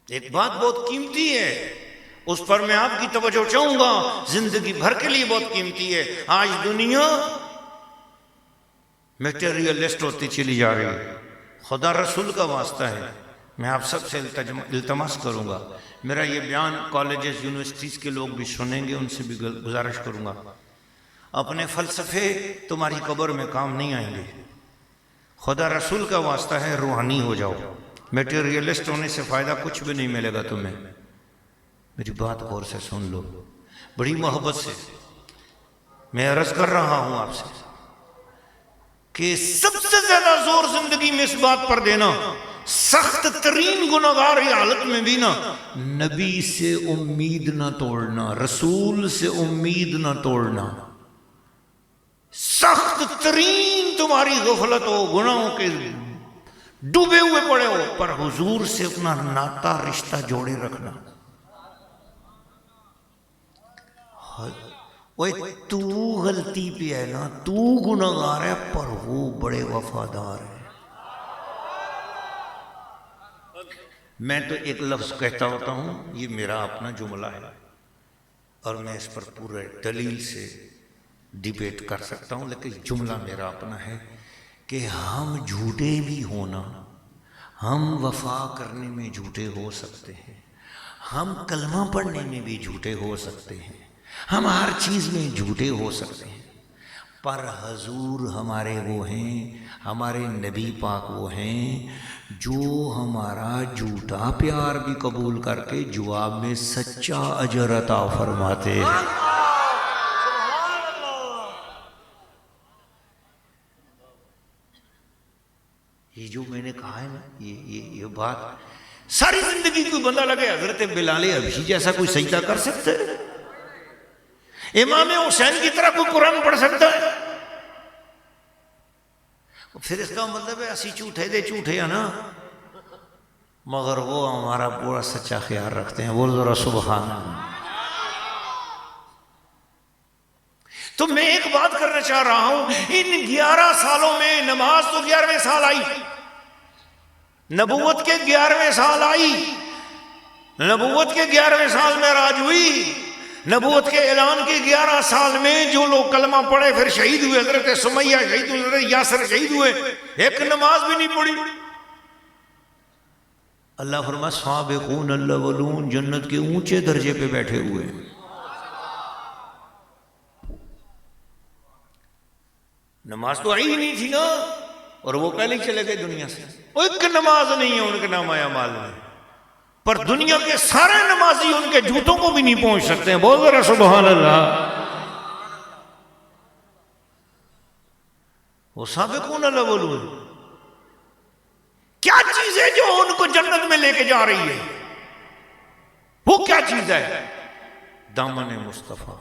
ایک بات بہت قیمتی ہے, اس پر میں آپ کی توجہ چاہوں گا, زندگی بھر کے لیے بہت قیمتی ہے. آج دنیا میٹیریلسٹ ہوتی چلی جا رہی ہے. خدا رسول کا واسطہ ہے, میں آپ سب سے التماس کروں گا, میرا یہ بیان کالجز یونیورسٹیز کے لوگ بھی سنیں گے, ان سے بھی گزارش کروں گا, اپنے فلسفے تمہاری قبر میں کام نہیں آئیں گے. خدا رسول کا واسطہ ہے, روحانی ہو جاؤ. میٹیریلسٹ ہونے سے فائدہ کچھ بھی نہیں ملے گا تمہیں. میری بات غور سے سن لو, بڑی محبت سے میں عرض کر رہا ہوں آپ سے کہ سب سے زیادہ زور زندگی میں اس بات پر دینا, سخت ترین گناہگار کی حالت میں بھی نا نبی سے امید نہ توڑنا, رسول سے امید نہ توڑنا. سخت ترین تمہاری غفلت ہو, گناہوں کے ڈوبے ہوئے پڑے ہو, پر حضور سے اپنا ناتا رشتہ جوڑے رکھنا. تو غلطی پہ ہے نا, تو گناہگار ہے, پر وہ بڑے وفادار ہے. میں تو ایک لفظ کہتا ہوتا ہوں, یہ میرا اپنا جملہ ہے اور میں اس پر پورے دلیل سے ڈیبیٹ کر سکتا ہوں, لیکن جملہ میرا اپنا ہے کہ ہم جھوٹے بھی ہونا, ہم وفا کرنے میں جھوٹے ہو سکتے ہیں, ہم کلمہ پڑھنے میں بھی جھوٹے ہو سکتے ہیں, ہم ہر چیز میں جھوٹے ہو سکتے ہیں, پر حضور ہمارے وہ ہیں, ہمارے نبی پاک وہ ہیں جو ہمارا جھوٹا پیار بھی قبول کر کے جواب میں سچا اجر عطا فرماتے ہیں. یہ جو میں نے کہا ہے نا, یہ بات ساری زندگی کوئی بندہ لگے حضرت بلال حبشی جیسا کوئی سجدہ کر سکتا ہے, امام حسین کی طرح کوئی قرآن پڑھ سکتا ہے؟ پھر اس کا مطلب ہے اسی جھوٹے دے جھوٹے ہیں نا, مگر وہ ہمارا پورا سچا خیال رکھتے ہیں. وہ ذرا سبحان اللہ. تو میں ایک بات کرنا چاہ رہا ہوں, ان 11 سالوں میں نماز تو 11ویں سال آئی, نبوت کے 11ویں سال آئی, نبوت کے 11ویں سال میں معراج ہوئی, نبوت کے اعلان کے 11 سال میں جو لوگ کلمہ پڑھے پھر شہید ہوئے, حضرت سمیہ شہید ہوئے, حضرت یاسر شہید ہوئے, ایک نماز بھی نہیں پڑھی. اللہ فرمایا سابقون الاولون, جنت کے اونچے درجے پہ بیٹھے ہوئے. نماز تو آئی ہی نہیں تھی نا, اور وہ پہلے ہی چلے گئے دنیا سے. ایک نماز نہیں ہے ان کے نام اعمال میں, پر دنیا کے سارے نمازی ان کے جوتوں کو بھی نہیں پہنچ سکتے ہیں. بہت ذرا سبحان اللہ. وہ سابقون الاولون کیا چیز ہے جو ان کو جنت میں لے کے جا رہی ہے؟ وہ کیا چیز ہے؟ دامن مصطفیٰ.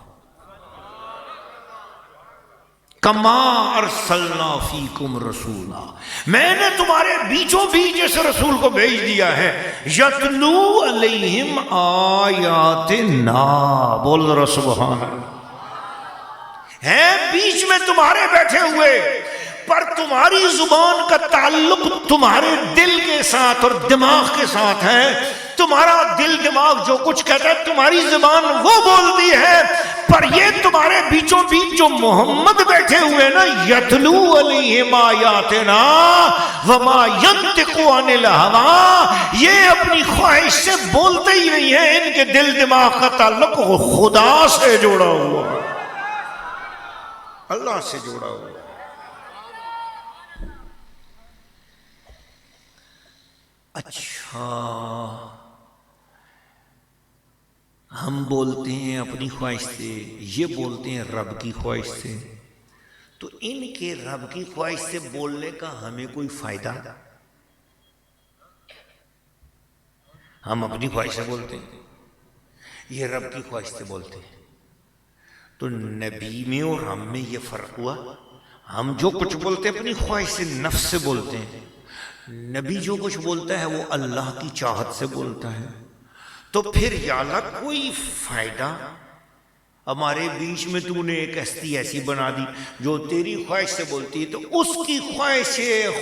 کما ارسلنا فیکم رسولا, میں نے تمہارے بیچوں بیچ اس رسول کو بھیج دیا ہے. یتلو علیہم آیاتنا, بول ذرا سبحان اللہ. ہے بیچ میں تمہارے بیٹھے ہوئے, پر تمہاری زبان کا تعلق تمہارے دل کے ساتھ اور دماغ کے ساتھ ہے. تمہارا دل دماغ جو کچھ کہتا ہے تمہاری زبان وہ بولتی ہے, پر یہ تمہارے بیچوں بیچ جو محمد بیٹھے ہوئے نا, یتلو علیہم آیاتنا وما ینطق عن الہوی, یہ اپنی خواہش سے بولتے ہی نہیں ہیں, ان کے دل دماغ کا تعلق خدا سے جوڑا ہوا, اللہ سے جوڑا ہوا. اچھا, ہم بولتے ہیں اپنی خواہش سے, یہ بولتے ہیں رب کی خواہش سے, تو ان کے رب کی خواہش سے بولنے کا ہمیں کوئی فائدہ؟ ہم اپنی خواہش سے بولتے ہیں, یہ رب کی خواہش سے بولتے ہیں. تو نبی میں اور ہم میں یہ فرق ہوا. ہم جو کچھ بولتے ہیں اپنی خواہش نفس سے بولتے ہیں، نبی جو کچھ بولتا ہے وہ اللہ کی چاہت سے بولتا ہے. تو پھر یا اللہ کوئی فائدہ ہمارے بیچ میں تو نے ایک ہستی ایسی بنا دی جو تیری خواہش سے بولتی ہے، تو اس کی خواہش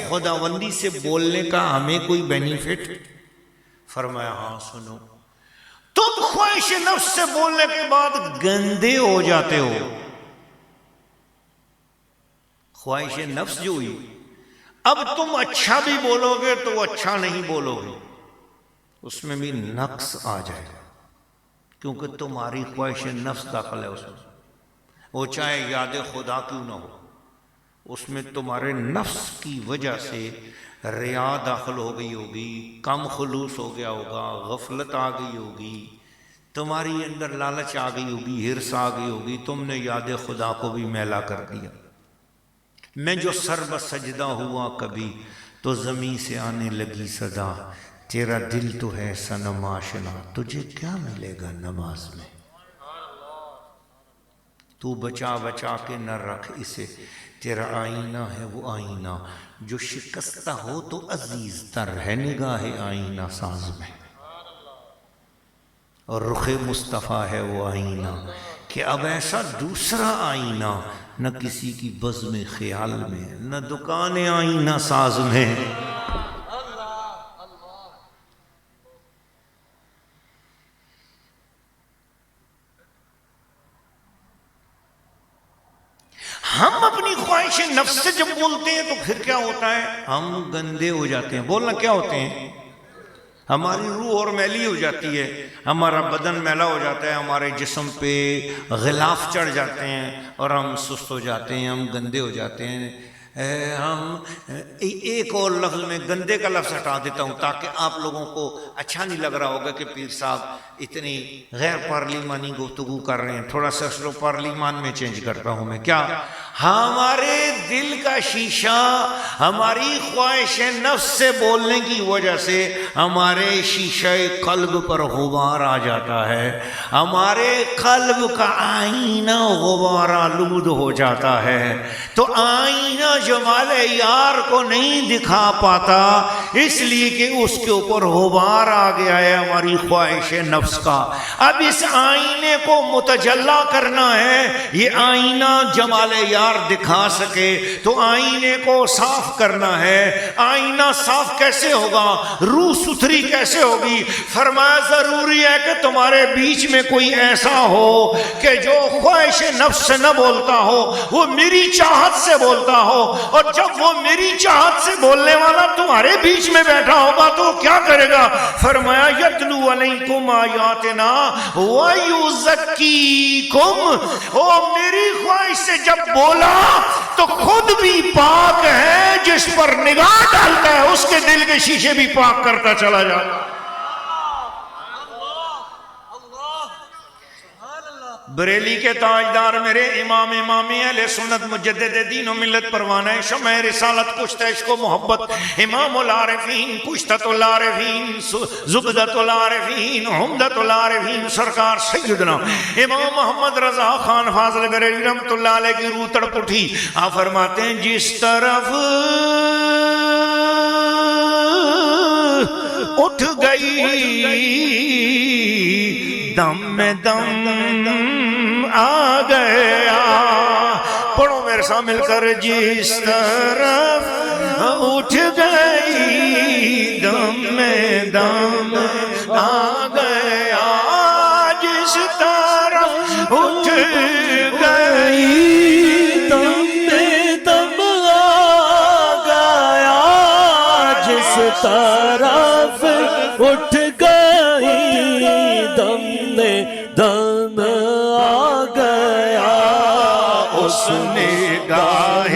خداوندی سے بولنے کا ہمیں کوئی بینیفٹ؟ فرمایا ہاں سنو، تم خواہش نفس سے بولنے کے بعد گندے ہو جاتے ہو. خواہش نفس جو ہوئی، اب تم اچھا بھی بولو گے تو وہ اچھا نہیں بولو گے، اس میں بھی نقص آ جائے گا، کیونکہ تمہاری خواہش نفس داخل ہے اس میں. وہ چاہے یاد خدا کیوں نہ ہو، اس میں تمہارے نفس کی وجہ سے ریا داخل ہو گئی ہوگی، کم خلوص ہو گیا ہوگا، غفلت آ گئی ہوگی، تمہاری اندر لالچ آ گئی ہوگی، ہرس آ گئی ہوگی، تم نے یاد خدا کو بھی میلا کر دیا. میں جو سر بسجدہ ہوا کبھی تو زمین سے آنے لگی صدا، تیرا دل تو ہے صنم آشنا، تجھے کیا ملے گا نماز میں؟ تو بچا بچا کے نہ رکھ اسے، تیرا آئینہ ہے وہ آئینہ جو شکستہ ہو تو عزیز تر ہے نگاہ آئینہ ساز میں. اور رخ مصطفیٰ ہے وہ آئینہ کہ اب ایسا دوسرا آئینہ نہ کسی کی بزم خیال میں، نہ دکان آئینہ ساز میں. ہم اپنی خواہش نفس سے جب بولتے ہیں تو پھر کیا ہوتا ہے؟ ہم گندے ہو جاتے ہیں. بولنا کیا ہوتے ہیں؟ ہماری روح اور میلی ہو جاتی ہے، ہمارا بدن میلا ہو جاتا ہے، ہمارے جسم پہ غلاف چڑھ جاتے ہیں اور ہم سست ہو جاتے ہیں، ہم گندے ہو جاتے ہیں. ہم ایک اور لفظ میں گندے کا لفظ ہٹا دیتا ہوں تاکہ آپ لوگوں کو اچھا نہیں لگ رہا ہوگا کہ پیر صاحب اتنی غیر پارلیمانی گفتگو کر رہے ہیں. تھوڑا سا اسلو پارلیمان میں چینج کرتا ہوں میں. کیا ہمارے دل کا شیشہ ہماری خواہش نفس سے بولنے کی وجہ سے ہمارے شیشہ قلب پر غبار آ جاتا ہے، ہمارے قلب کا آئینہ غبار آلود ہو جاتا ہے. تو آئینہ جمال یار کو نہیں دکھا پاتا اس لیے کہ اس کے اوپر غبار آ گیا ہے ہماری خواہش نفس کا. اب اس آئینے کو متجلا کرنا ہے، یہ آئینہ جمال یار دکھا سکے تو آئینے کو صاف کرنا ہے. آئینہ صاف کیسے ہوگا؟ روح ستھری کیسے ہوگی؟ فرمایا ضروری ہے کہ تمہارے بیچ میں کوئی ایسا ہو کہ جو خواہش نفس سے نہ بولتا ہو، وہ میری چاہت سے بولتا ہو. اور جب وہ میری چاہت سے بولنے والا تمہارے بیچ میں بیٹھا ہوگا تو وہ کیا کرے گا؟ فرمایا یتلو علیکم آیاتنا ویزکیکم. وہ میری خواہش سے جب بولا تو خود بھی پاک ہے، جس پر نگاہ ڈالتا ہے اس کے دل کے شیشے بھی پاک کرتا چلا جاتا. بریلی کے تاجدار میرے امام اہل سنت مجدد دین و ملت پروانہ شمع رسالت کشتہ عشق و محبت امام العارفین کشتۃ العارفین زبدۃ العارفین حمدۃ العارفین سرکار سیدنا امام محمد رضا خان فاضل بریلوی رحمۃ اللہ علیہ کی روح تڑپ اٹھی. آپ فرماتے ہیں جس طرف اٹھ گئی دم میں دم آ گیا. پڑھو میرے ساتھ مل کر جس طرف اٹھ گئی دم میں دم آ گیا. جس طرف اٹھ گئی دم میں دم آ گیا. جس طرف اٹھ گئی دم میں دم آ گیا. اس نگاہ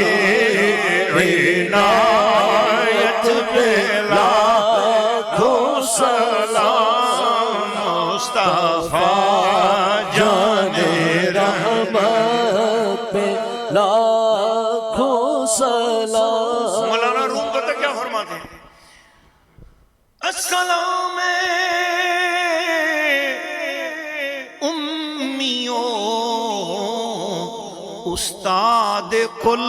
عنایت پہ لاکھوں سلام مصطفیٰ جان رحمت پہ لاکھوں سلام. مولانا روم پتہ کیا فرماتے ہیں؟ السلام امیوں استاد کل.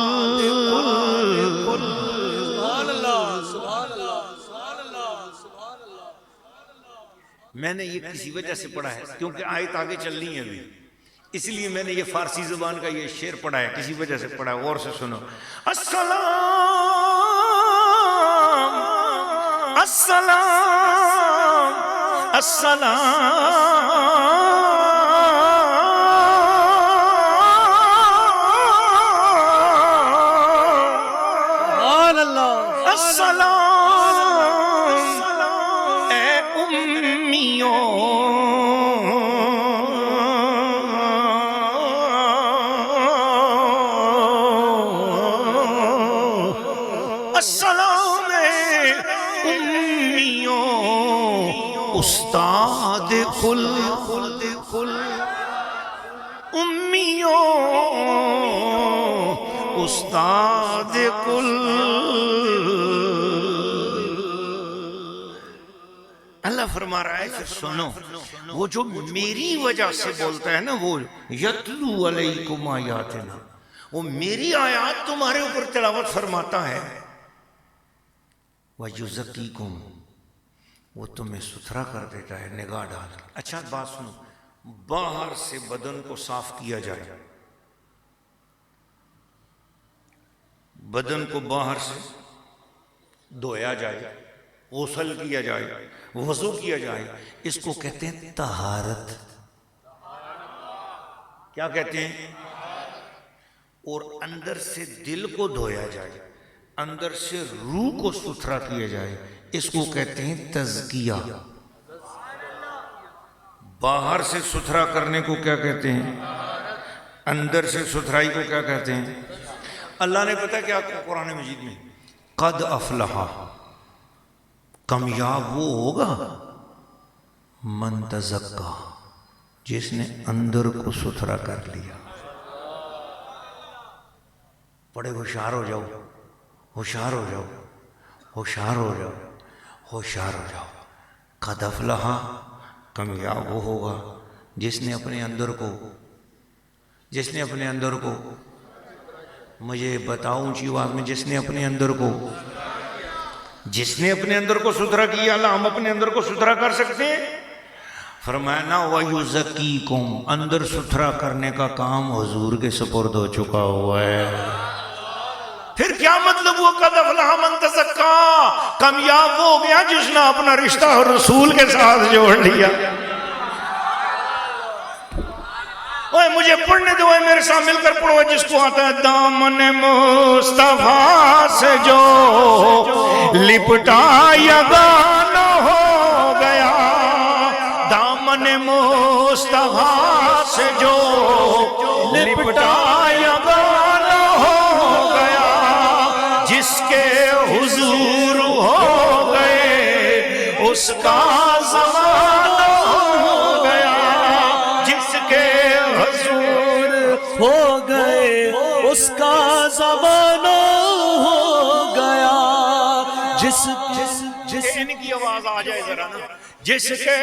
میں نے یہ کسی وجہ سے پڑھا ہے کیونکہ آیت آگے چلنی ہے ابھی، اس لیے میں نے یہ فارسی زبان کا یہ شعر پڑھا ہے، کسی وجہ سے پڑھا ہے. غور سے سنو. السلام السلام السلام السلام اے امیوں السلام اے امیوں استاد کل امیوں استاد کل. اللہ فرما رہا ہے پھر سنو، وہ جو میری وجہ سے بولتا ہے نا، وہ یتلو علیکم آیاتنا، وہ میری آیات تمہارے اوپر تلاوت فرماتا ہے. وَيُزَكِّيكُمْ، وہ تمہیں ستھرا کر دیتا ہے نگاہ ڈال. اچھا بات سنو، باہر سے بدن کو صاف کیا جائے، بدن کو باہر سے دھویا جائے، غسل کیا جائے، وضو کیا جائے، اس کو کہتے ہیں طہارت. کیا کہتے ہیں؟ اور اندر سے دل کو دھویا جائے، اندر سے روح کو ستھرا کیا جائے، اس کو کہتے ہیں تزکیہ. باہر سے ستھرا کرنے کو کیا کہتے ہیں؟ اندر سے ستھرائی کو کیا کہتے ہیں؟ اللہ نے پتہ کیا قرآن مجید میں، قد افلح، کامیاب وہ ہوگا من تزکا، جس نے اندر کو ستھرا کر لیا. بڑے ہوشیار ہو جاؤ، ہوشیار ہو جاؤ، ہوشیار ہو جاؤ، ہوشیار ہو جاؤ. قد افلح، کامیاب وہ ہوگا جس نے اپنے اندر کو مجھے بتاؤ اونچی آواز میں، جس نے اپنے اندر کو ستھرا کیا. اللہ ہم اپنے اندر کو ستھرا کر سکتے ہیں؟ فرمایا نا وَيُزَكِّيكُمْ، اندر ستھرا کرنے کا کام حضور کے سپرد ہو چکا ہوا ہے. پھر کیا مطلب وہ قد افلح من تزکا؟ کامیاب وہ ہو گیا جس نے اپنا رشتہ رسول کے ساتھ جوڑ لیا. اوے مجھے پڑھنے دو، میرے ساتھ مل کر پڑھو، جس کو آتا ہے دامن مصطفیٰ سے جو لپٹا یگانہ ہو گیا، دامن مصطفیٰ سے جو لپٹا یگانہ ہو گیا، جس کے حضور ہو گئے اس کا زمانہ ہو گیا، جس کے حضور ہو گئے اس کا زمانہ ہو گیا، جس ان کی آواز آ جائے ذرا نا، جس کے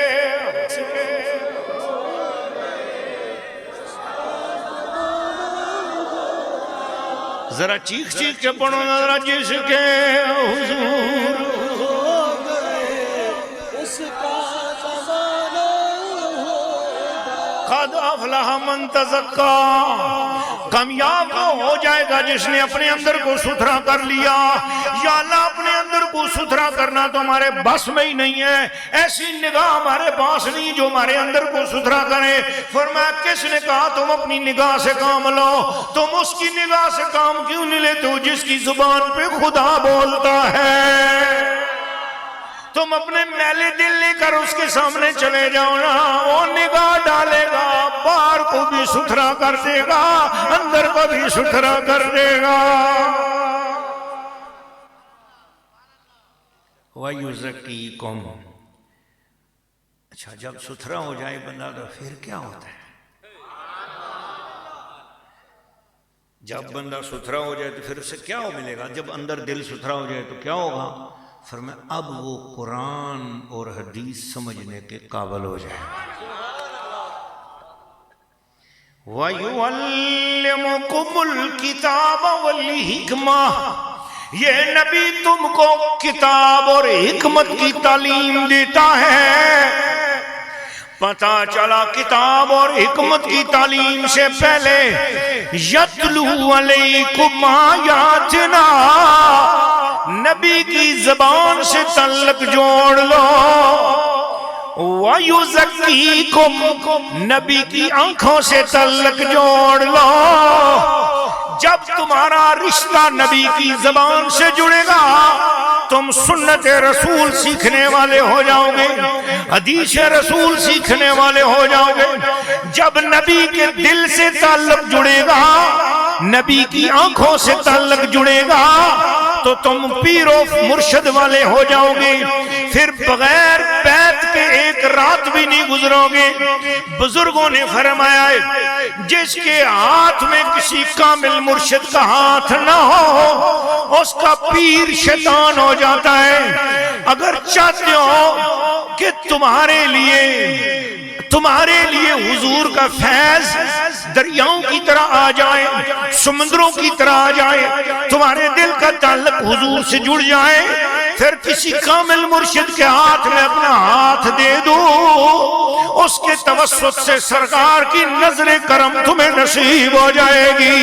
ذرا چیخ کے پڑھو ذرا، جس کے حضور ہو گئے اس کا زمانہ ہو گیا. قد افلح من تزکا، کامیاب وہ ہو جائے گا جس نے اپنے اندر کو ستھرا کر لیا. یا اللہ اپنے اندر کو ستھرا کرنا تو ہمارے بس میں ہی نہیں ہے، ایسی نگاہ ہمارے پاس نہیں جو ہمارے اندر کو ستھرا کرے. فرمایا کس نے کہا تم اپنی نگاہ سے کام لو؟ تم اس کی نگاہ سے کام کیوں نہیں لیتے ہو جس کی زبان پہ خدا بولتا ہے؟ تم اپنے میلے دل لے کر اس کے سامنے چلے جاؤ نا، وہ نگاہ ڈالے گا، باہر کو بھی ستھرا کر دے گا، اندر کو بھی ستھرا کر دے گا. وَيُزَكِّيكُمْ. اچھا جب ستھرا ہو جائے بندہ تو پھر کیا ہوتا ہے؟ جب بندہ ستھرا ہو جائے تو پھر اسے کیا ملے گا؟ جب اندر دل ستھرا ہو جائے تو کیا ہوگا؟ فرمایا اب وہ قرآن اور حدیث سمجھنے کے قابل ہو جائے. وَيُعَلِّمُكُمُ الْكِتَابَ وَالْحِکْمَةَ، یہ نبی تم کو کتاب اور حکمت کی تعلیم دیتا ہے۔ پتہ چلا کتاب اور حکمت کی تعلیم سے پہلے یتلو علیکم آیاتنا، نبی کی زبان سے تعلق جوڑ لو۔ وَيُزَكِّيكُمْ، نبی کی آنکھوں سے تعلق جوڑ لو۔ جب تمہارا رشتہ نبی کی زبان سے جڑے گا تم سنت رسول سیکھنے والے ہو جاؤ گے، حدیث رسول سیکھنے والے ہو جاؤ گے۔ جب نبی کے دل سے تعلق جڑے گا، نبی کی آنکھوں سے تعلق جڑے گا تو تم پیر و مرشد والے ہو جاؤ گے۔ پھر بغیر بیت کے ایک رات بھی نہیں گزرو گے۔ بزرگوں نے فرمایا ہے جس کے ہاتھ میں کسی کامل مرشد کا ہاتھ نہ ہو اس کا پیر شیطان ہو جاتا ہے۔ اگر چاہتے ہو کہ تمہارے لیے حضور کا فیض دریاؤں کی طرح آ جائے، سمندروں کی طرح آ جائے، تمہارے دل کا تعلق حضور سے جڑ جائے، پھر کسی کامل مرشد کے ہاتھ میں اپنا ہاتھ دے دو، اس کے توسط سے سرکار کی نظر کرم تمہیں نصیب ہو جائے گی۔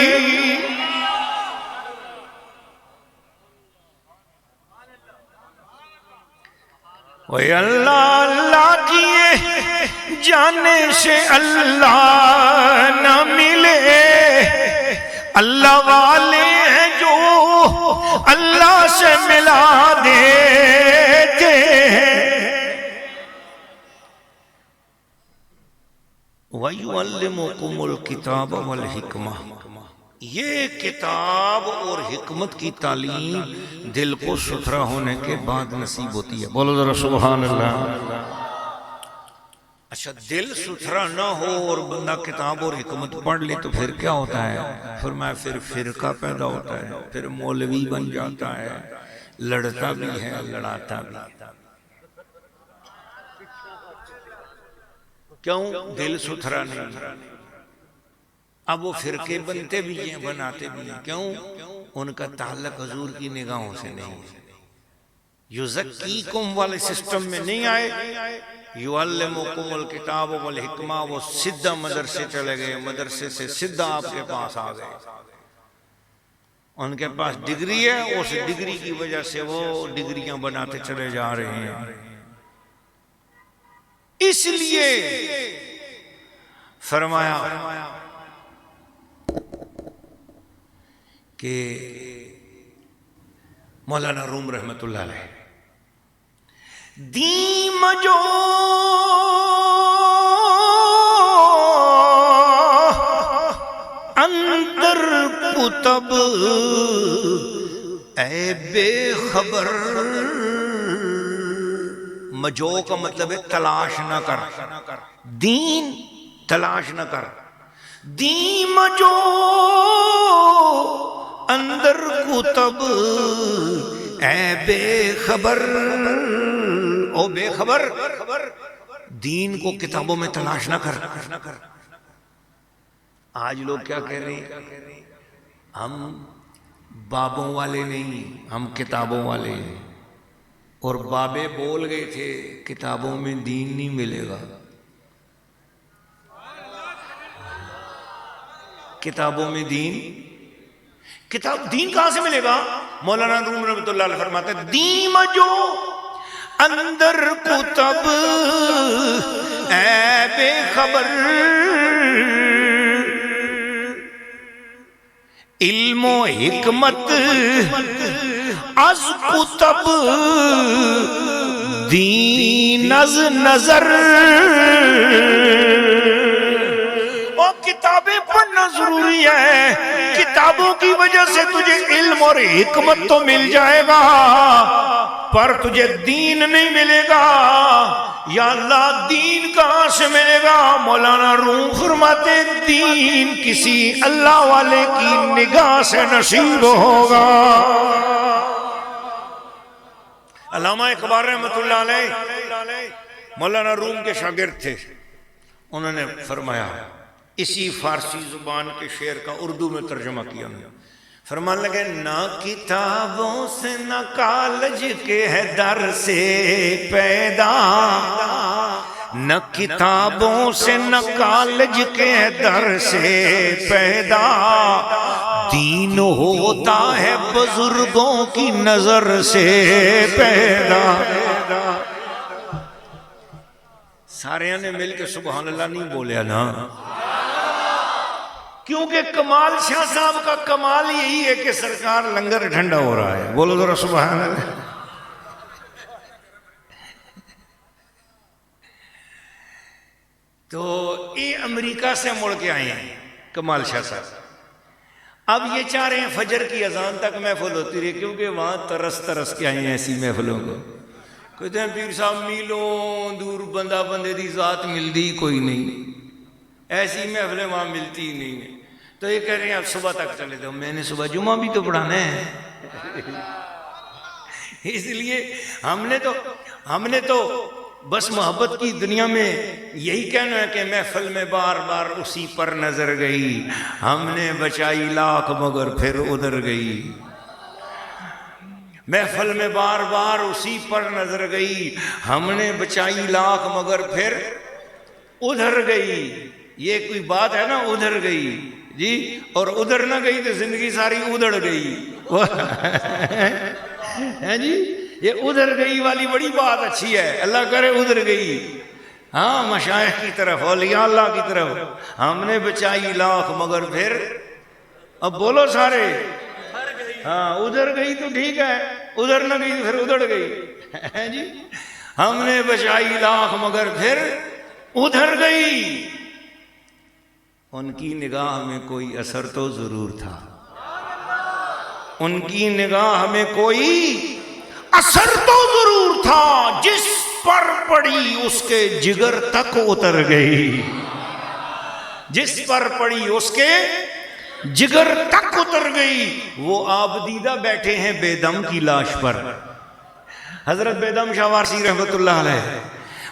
وہی اللہ اللہ کیے جانے سے اللہ نہ ملے، اللہ والے ہیں جو اللہ سے ملا دیتے ہیں۔ وَيُعَلِّمُكُمُ الْكِتَابَ وَالْحِکْمَةَ، یہ کتاب اور حکمت کی تعلیم دل کو ستھرا ہونے کے بعد نصیب ہوتی ہے۔ بولو ذرا سبحان اللہ۔ اچھا دل ستھرا نہ ہو اور بندہ کتاب اور حکمت پڑھ لے تو پھر کیا ہوتا ہے؟ فرمایا پھر فرقہ پیدا ہوتا ہے، پھر مولوی بن جاتا ہے، لڑتا بھی ہے لڑاتا بھی۔ کیوں؟ دل ستھرا نہیں۔ اب وہ فرقے بنتے بھی ہیں بناتے بھی ہیں، کیوں؟ ان کا تعلق حضور کی نگاہوں سے نہیں ہے۔ یزکیکم والے سسٹم میں نہیں آئے، یعلمکم الکتاب والحکمہ، وہ سیدھا مدرسے چلے گئے، مدرسے سے سیدھا آپ کے پاس آ گئے۔ ان کے پاس ڈگری ہے، اس ڈگری کی وجہ سے وہ ڈگریاں بناتے چلے جا رہے ہیں۔ اس لیے فرمایا کہ مولانا روم رحمت اللہ علیہ دیم جو اندر کتب اے بے خبر، مجو کا مطلب ہے تلاش نہ کر، دین تلاش نہ کر، دیم جو اندر کتب اے بے خبر، او بے خبر، دین کو کتابوں میں تلاش نہ کر۔ آج لوگ کیا کہہ رہے ہیں؟ ہم بابوں والے نہیں، ہم کتابوں والے ہیں، اور بابے بول گئے تھے کتابوں میں دین نہیں ملے گا۔ کتابوں میں دین کہاں سے ملے گا؟ مولانا روم رحمۃ اللہ علیہ فرماتے ہیں دیم جو اندر کتب اے بے خبر، علم و حکمت از کتب دین از نظر، اور کتابیں پڑھنا ضروری ہے، کتابوں کی وجہ سے تجھے علم اور حکمت تو مل جائے گا پر تجھے دین نہیں ملے گا۔ یا اللہ دین کہاں سے ملے گا؟ مولانا روم فرماتے دین کسی اللہ والے کی نگاہ سے نصیب ہوگا۔ علامہ اقبال رحمۃ اللہ علیہ مولانا روم کے شاگرد تھے، انہوں نے فرمایا اسی فارسی زبان کے شعر کا اردو میں ترجمہ کیا میں. فرمان لگے نہ کتابوں سے نہ کالج کے ہے در سے پیدا، نہ کتابوں سے نہ کالج کے ہے در سے پیدا، دین ہوتا ہے بزرگوں کی نظر سے پیدا. سارے نے مل کے سبحان اللہ نہیں بولیا نا، کیونکہ کمال شاہ صاحب کا کمال یہی ہے کہ سرکار لنگر ٹھنڈا ہو رہا ہے. بولو ذرا سبحان اللہ. تو یہ امریکہ سے مڑ کے آئے ہیں کمال شاہ صاحب. اب یہ چاہ رہے ہیں فجر کی اذان تک محفل ہوتی رہی، کیونکہ وہاں ترس ترس کے آئے ہیں ایسی محفلوں کو. کہتے ہیں پیر صاحب میلوں دور بندہ بندے دی ذات ملتی کوئی نہیں، ایسی محفلیں وہاں ملتی ہی نہیں ہیں. تو یہ کہہ رہے ہیں اب صبح تک چلے جاؤ. میں نے صبح جمعہ بھی تو پڑھانا ہے. اس لیے ہم نے تو بس محبت کی دنیا میں یہی کہنا ہے کہ محفل میں بار بار اسی پر نظر گئی، ہم نے بچائی لاکھ مگر پھر ادھر گئی. محفل میں بار بار اسی پر نظر گئی، ہم نے بچائی لاکھ مگر پھر ادھر گئی. یہ کوئی بات ہے نا، ادھر گئی جی، اور ادھر نہ گئی تو زندگی ساری ادھر گئی ہے جی. یہ ادھر گئی والی بڑی بات اچھی ہے، اللہ کرے ادھر گئی. ہاں مشائخ کی طرف، اولیاء اللہ کی طرف، ہم نے بچائی لاکھ مگر پھر، اب بولو سارے، ہاں ادھر گئی تو ٹھیک ہے، ادھر نہ گئی تو پھر ادھر گئی جی. ہم نے بچائی لاکھ مگر پھر ادھر گئی. ان کی نگاہ میں کوئی اثر تو ضرور تھا، ان کی نگاہ میں کوئی اثر تو ضرور تھا، جس پر پڑی اس کے جگر تک اتر گئی، جس پر پڑی اس کے جگر تک اتر گئی. وہ آپ دیدہ بیٹھے ہیں بے دم کی لاش پر. حضرت بے دم شاہ وارسی رحمت اللہ علیہ،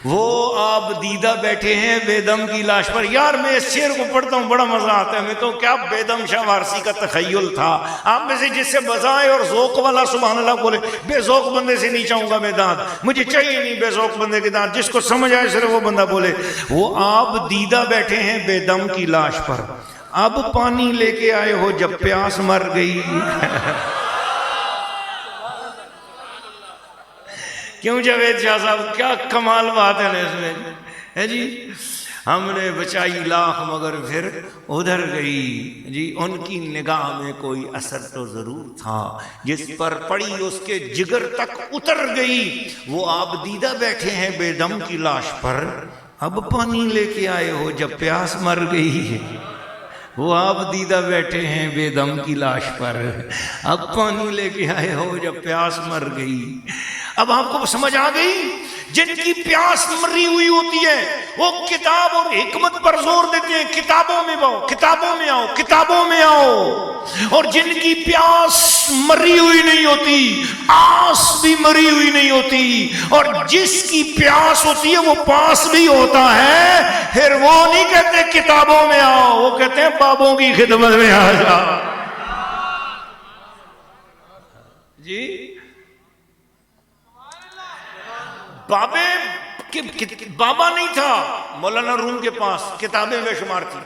وہ آپ دیدہ بیٹھے ہیں بے دم کی لاش پر. یار میں اس شعر کو پڑھتا ہوں بڑا مزہ آتا ہے. میں تو کیا بے دم شاہ وارسی کا تخیل تھا. آپ میں سے جس سے بزائے اور ذوق والا سبحان اللہ بولے. بے ذوق بندے سے نہیں چاہوں گا میں دانت، مجھے چاہیے نہیں بے ذوق بندے کے دانت. جس کو سمجھ آئے صرف وہ بندہ بولے. وہ آپ دیدہ بیٹھے ہیں بے دم کی لاش پر، اب پانی لے کے آئے ہو جب پیاس مر گئی. کیوں جاوید شاہ صاحب، کیا کمال بات ہے نا اس میں ہے جی. ہم نے بچائی لاکھ مگر پھر ادھر گئی جی. ان کی نگاہ میں کوئی اثر تو ضرور تھا، جس پر پڑی اس کے جگر تک اتر گئی. وہ آپ دیدہ بیٹھے ہیں بے دم کی لاش پر، اب پانی لے کے آئے ہو جب پیاس مر گئی. وہ آپ دیدہ بیٹھے ہیں بے دم کی لاش پر، اب پانی لے کے آئے ہو جب پیاس مر گئی. اب آپ کو سمجھ آ گئی. جن کی پیاس مری ہوئی ہوتی ہے وہ کتاب اور حکمت پر زور دیتے ہیں، کتابوں میں آؤ، کتابوں میں آؤ، کتابوں میں آؤ. اور جن کی پیاس مری ہوئی نہیں ہوتی، آس بھی مری ہوئی نہیں ہوتی، اور جس کی پیاس ہوتی ہے وہ پاس بھی ہوتا ہے، پھر وہ نہیں کہتے کتابوں میں آؤ، وہ کہتے ہیں بابوں کی خدمت میں آ جا جی. بابا نہیں تھا مولانا روم کے پاس، کتابیں بے شمار تھی،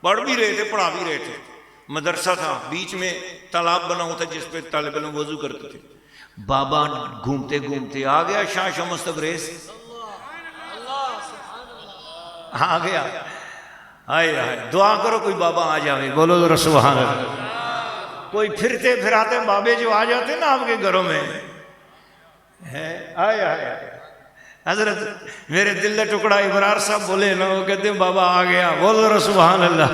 پڑھ بھی رہے تھے پڑھا بھی رہے تھے. مدرسہ تھا، بیچ میں تالاب بنا ہوا تھا جس پہ طالب علم وضو کرتے تھے. بابا گھومتے گھومتے آ گیا شاہ شمس تبریز، آ گیا. آئے دعا کرو کوئی بابا آ جاوے. بولو ذرا سبحان اللہ. کوئی پھرتے پھراتے بابے جو آ جاتے نا آپ کے گھروں میں، آئے حضرت میرے دل کا ٹکڑا ابرار صاحب بولے نا، وہ کہتے ہیں بابا آ گیا. بولو ذرا سبحان اللہ.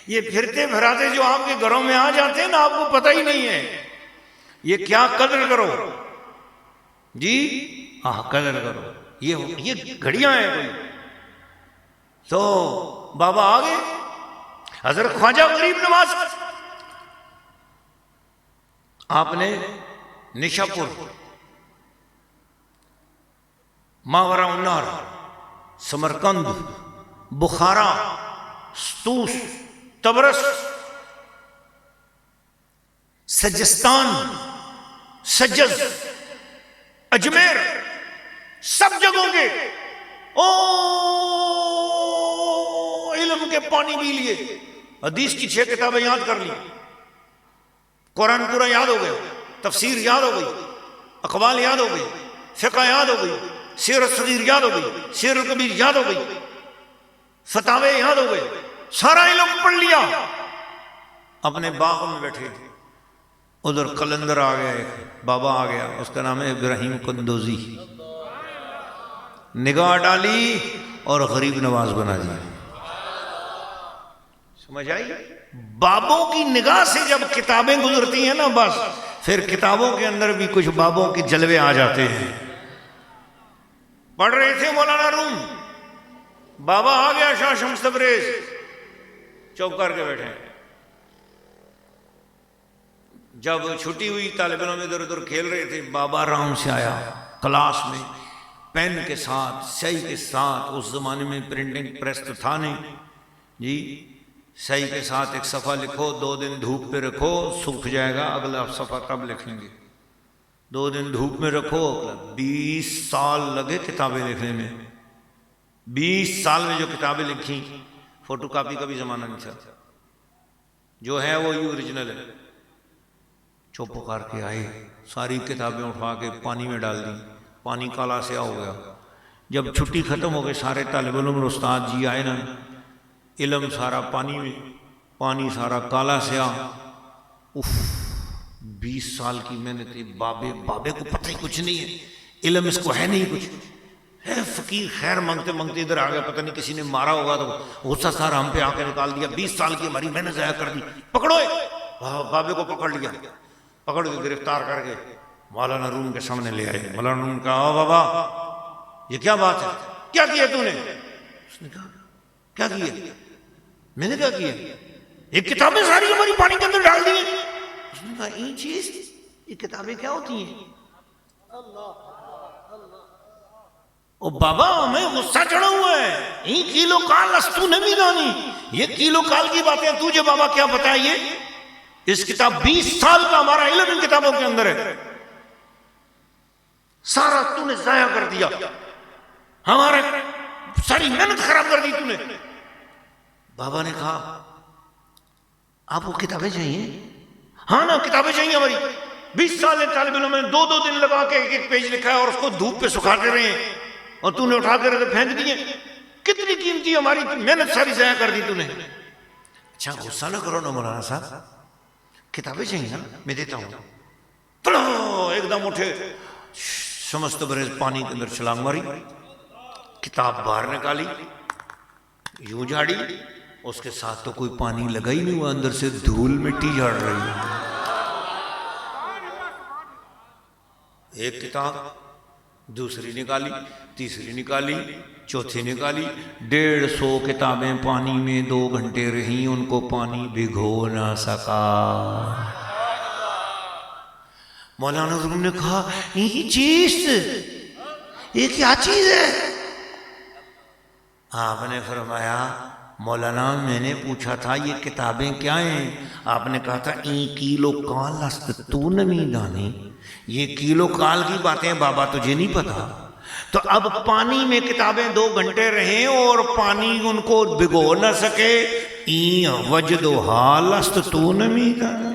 یہ پھرتے پھراتے جو آپ کے گھروں میں آ جاتے ہیں نا، آپ کو پتہ ہی نہیں ہے. یہ کیا قدر کرو جی، قدر کرو. یہ گھڑیاں ہیں کوئی. تو بابا آ گئے. حضرت خواجہ غریب نواز آپ نے نشاپور ماورا النہر سمرقند، بخارا، ستوس، تبرس، سجستان، سجز، اجمیر، سب جگہوں کے علم کے پانی پی لیے، حدیث کی 6 کتابیں یاد کر لی، قرآن پورا یاد ہو گیا، تفسیر یاد ہو گئی، اقوال یاد ہو گئی، فقہ یاد ہو گئی، سیر الصغیر یاد ہو گئی، سیر الکبیر یاد ہو گئی، فتاوے یاد ہو گئے، سارا علم پڑھ لیا، اپنے باغ میں بیٹھے، ادھر قلندر آ گیا، ایک بابا آ گیا، اس کا نام ہے ابراہیم قندوزی، نگاہ ڈالی اور غریب نواز بنا دیا۔ سمجھ آئی؟ بابوں کی نگاہ سے جب کتابیں گزرتی ہیں نا، بس پھر کتابوں کے اندر بھی کچھ بابوں کے جلوے آ جاتے ہیں۔ پڑھ رہے تھے مولانا روم، بابا آ گیا شاہ شمس تبریز، چپ کر کے بیٹھے۔ جب چھٹی ہوئی، طالب علم ادھر ادھر کھیل رہے تھے، بابا آرام سے آیا کلاس میں، پین کے ساتھ، سیاہی کے ساتھ، اس زمانے میں پرنٹنگ پریس تو تھا نہیں جی، سیاہی کے ساتھ ایک صفحہ لکھو، 2 دن دھوپ پہ رکھو، سوکھ جائے گا، اگلا صفحہ تب لکھیں گے، 2 دن دھوپ میں رکھو۔ 20 سال لگے کتابیں لکھنے میں، 20 سال میں جو کتابیں لکھی، فوٹو کاپی کا بھی زمانہ نہیں تھا، جو ہے وہی اوریجنل ہے۔ چپ کر کے آئے، ساری کتابیں اٹھا کے پانی میں ڈال دی، پانی کالا سیاہ ہو گیا۔ جب چھٹی ختم ہو گئی، سارے طالب علم اور استاد جی آئے نا، علم سارا پانی میں، پانی سارا کالا سیاہ۔ 20 سال کی محنت، بابے کو پتہ ہی کچھ نہیں ہے، علم اس کو ہے نہیں کچھ، ہے فقیر خیر مانگتے مانگتے ادھر آ گیا، پتہ نہیں کسی نے مارا ہوگا تو غصہ سارا ہم پہ آ کے نکال دیا، 20 سال کی ہماری محنت ضائع کر دی، پکڑو۔ بابے کو پکڑ لیا، پکڑ کے گرفتار کر کے مولانا روم کے سامنے لے آئے۔ مولانا روم کہا، آ بابا یہ کیا بات ہے، کیا کیا تو نے؟ اس نے کہا کیا کیا؟ میں نے کیا کیا؟ یہ کتابیں ساری ہماری پانی کے اندر ڈال دی ہیں۔ اس نے کہا یہ چیز، یہ کتابیں کیا ہوتی ہیں؟ او بابا ہمیں غصہ چڑھا ہوا ہے، این کیلو کال استو نمی دانی، یہ کیلو کال کی باتیں تجھے بابا کیا پتا ہے؟ یہ اس کتاب 20 سال کا ہمارا علم ان کتابوں کے اندر ہے، سارا تو نے ضائع کر دیا، ہمارے ساری محنت خراب کر دی تو نے۔ بابا نے کہا آپ کو کتابیں چاہیے؟ ہاں نا کتابیں چاہیے ہماری، 20 سال طالب علم میں 2 دن لگا کے ایک پیج لکھا ہے اور اس کو دھوپ پہ سکھاتے رہے ہیں، اور تو نے اٹھا کر پھینک دیے، کتنی قیمتی ہماری محنت ساری ضائع کر دی تو نے۔ اچھا غصہ نہ کرو نا مولانا صاحب، کتابیں چاہیے نا، میں دیتا ہوں۔ تو ایک دم اٹھے، شمس تبریز پانی کے اندر چھلانگ ماری، کتاب باہر نکالی، یوں جھاڑی، اس کے ساتھ تو کوئی پانی لگا ہی نہیں ہوا، اندر سے دھول مٹی جھاڑ رہی ہے۔ ایک کتاب دوسری نکالی، تیسری نکالی، چوتھی نکالی، 150 کتابیں پانی میں 2 گھنٹے رہیں، ان کو پانی بھگو نہ سکا۔ مولانا روم نے کہا یہ چیز، یہ کیا چیز ہے؟ آپ نے فرمایا مولانا میں نے پوچھا تھا یہ کتابیں کیا ہیں؟ آپ نے کہا تھا این کیلو کال است تو نمی دانی، یہ کیلو کال کی باتیں بابا تجھے نہیں پتا۔ تو اب پانی میں کتابیں 2 گھنٹے رہیں اور پانی ان کو بھگو نہ سکے، این وجد و حال است تو نمی دانی۔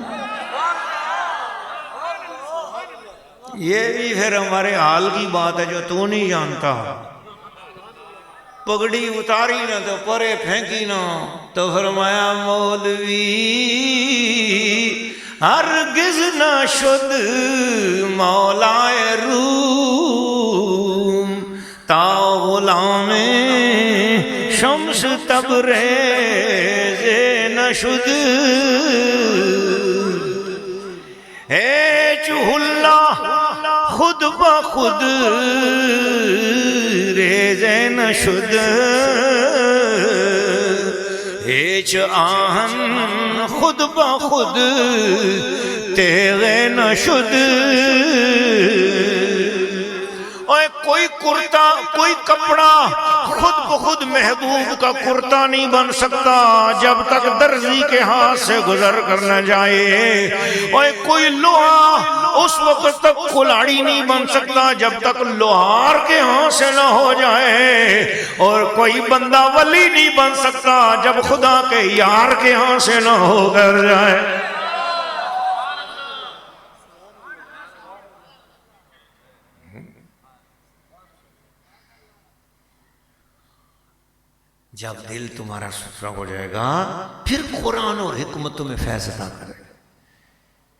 یہ بھی پھر ہمارے حال کی بات ہے جو تو نہیں جانتا۔ پگڑی اتاری نہ تو پرے پھینکی نہ، تو فرمایا مولوی ہرگز نہ شد مولا روم تا غلام شمس تبریز نہ شد، اے چہلا خود بخود ریز نہ شد، ایچ آہن خود بخود تیغ نہ شد۔ اوے کوئی کرتا، کوئی کپڑا خود بخود محبوب کا کرتا نہیں بن سکتا جب تک درزی کے ہاتھ سے گزر کر نہ جائے، اور کوئی لوہا اس وقت تک کلاڑی نہیں بن سکتا جب تک لوہار کے ہاتھ سے نہ ہو جائے، اور کوئی بندہ ولی نہیں بن سکتا جب خدا کے یار کے ہاتھ سے نہ ہو کر جائے۔ جب دل تمہارا ستھرا ہو جائے گا پھر قرآن اور حکمتوں میں فیض عطا کرے گا۔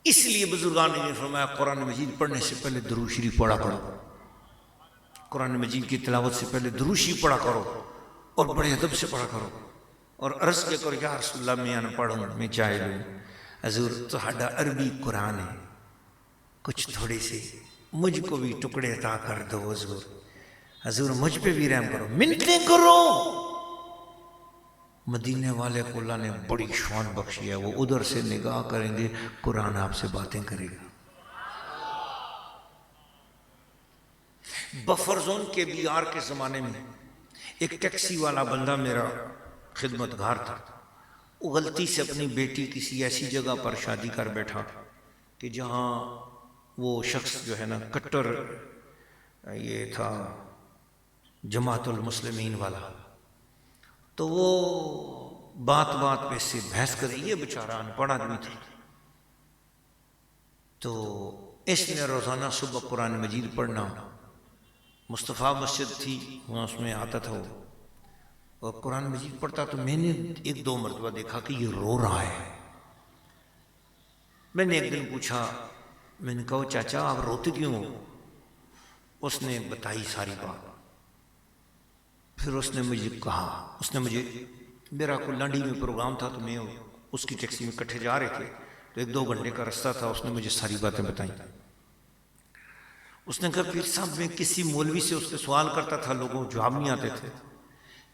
اس لیے بزرگان نے فرمایا قرآن مجید پڑھنے سے پہلے درود شریف پڑھا کرو، قرآن مجید کی تلاوت سے پہلے درود شریف پڑھا کرو اور بڑے ادب سے پڑھا کرو، اور عرض کیا کرو یا رسول اللہ میں نہ پڑھوں میں جاہل ہوں، حضور تہاڈا عربی قرآن ہے، کچھ تھوڑے سے مجھ کو بھی ٹکڑے عطا کر دو حضور، حضور مجھ پہ بھی رحم کرو، منتیں کرو۔ مدینے والے کو اللہ نے بڑی شان بخشی ہے، وہ ادھر سے نگاہ کریں گے قرآن آپ سے باتیں کرے گا۔ بفر زون کے بیار کے زمانے میں ایک ٹیکسی والا بندہ میرا خدمتگار تھا، وہ غلطی سے اپنی بیٹی کسی ایسی جگہ پر شادی کر بیٹھا کہ جہاں وہ شخص جو ہے نا کٹر یہ تھا جماعت المسلمین والا، تو وہ بات بات پہ سے بحث کرے، یہ بیچارہ ان پڑھ آدمی تھا، تو اس نے روزانہ صبح قرآن مجید پڑھنا، مصطفیٰ مسجد تھی وہاں اس میں آتا تھا وہ، اور قرآن مجید پڑھتا، تو میں نے ایک دو مرتبہ دیکھا کہ یہ رو رہا ہے۔ میں نے ایک دن پوچھا، میں نے کہا چاچا آپ روتے کیوں ہو؟ اس نے بتائی ساری بات، پھر اس نے مجھے کہا، اس نے مجھے، میرا کوئی لانڈی میں پروگرام تھا تو میں اس کی ٹیکسی میں کٹھے جا رہے تھے، تو ایک دو گھنٹے کا رستہ تھا، اس نے مجھے ساری باتیں بتائیں۔ اس نے کہا پیر صاحب میں کسی مولوی سے اس کے سوال کرتا تھا، لوگوں کو جواب نہیں آتے تھے،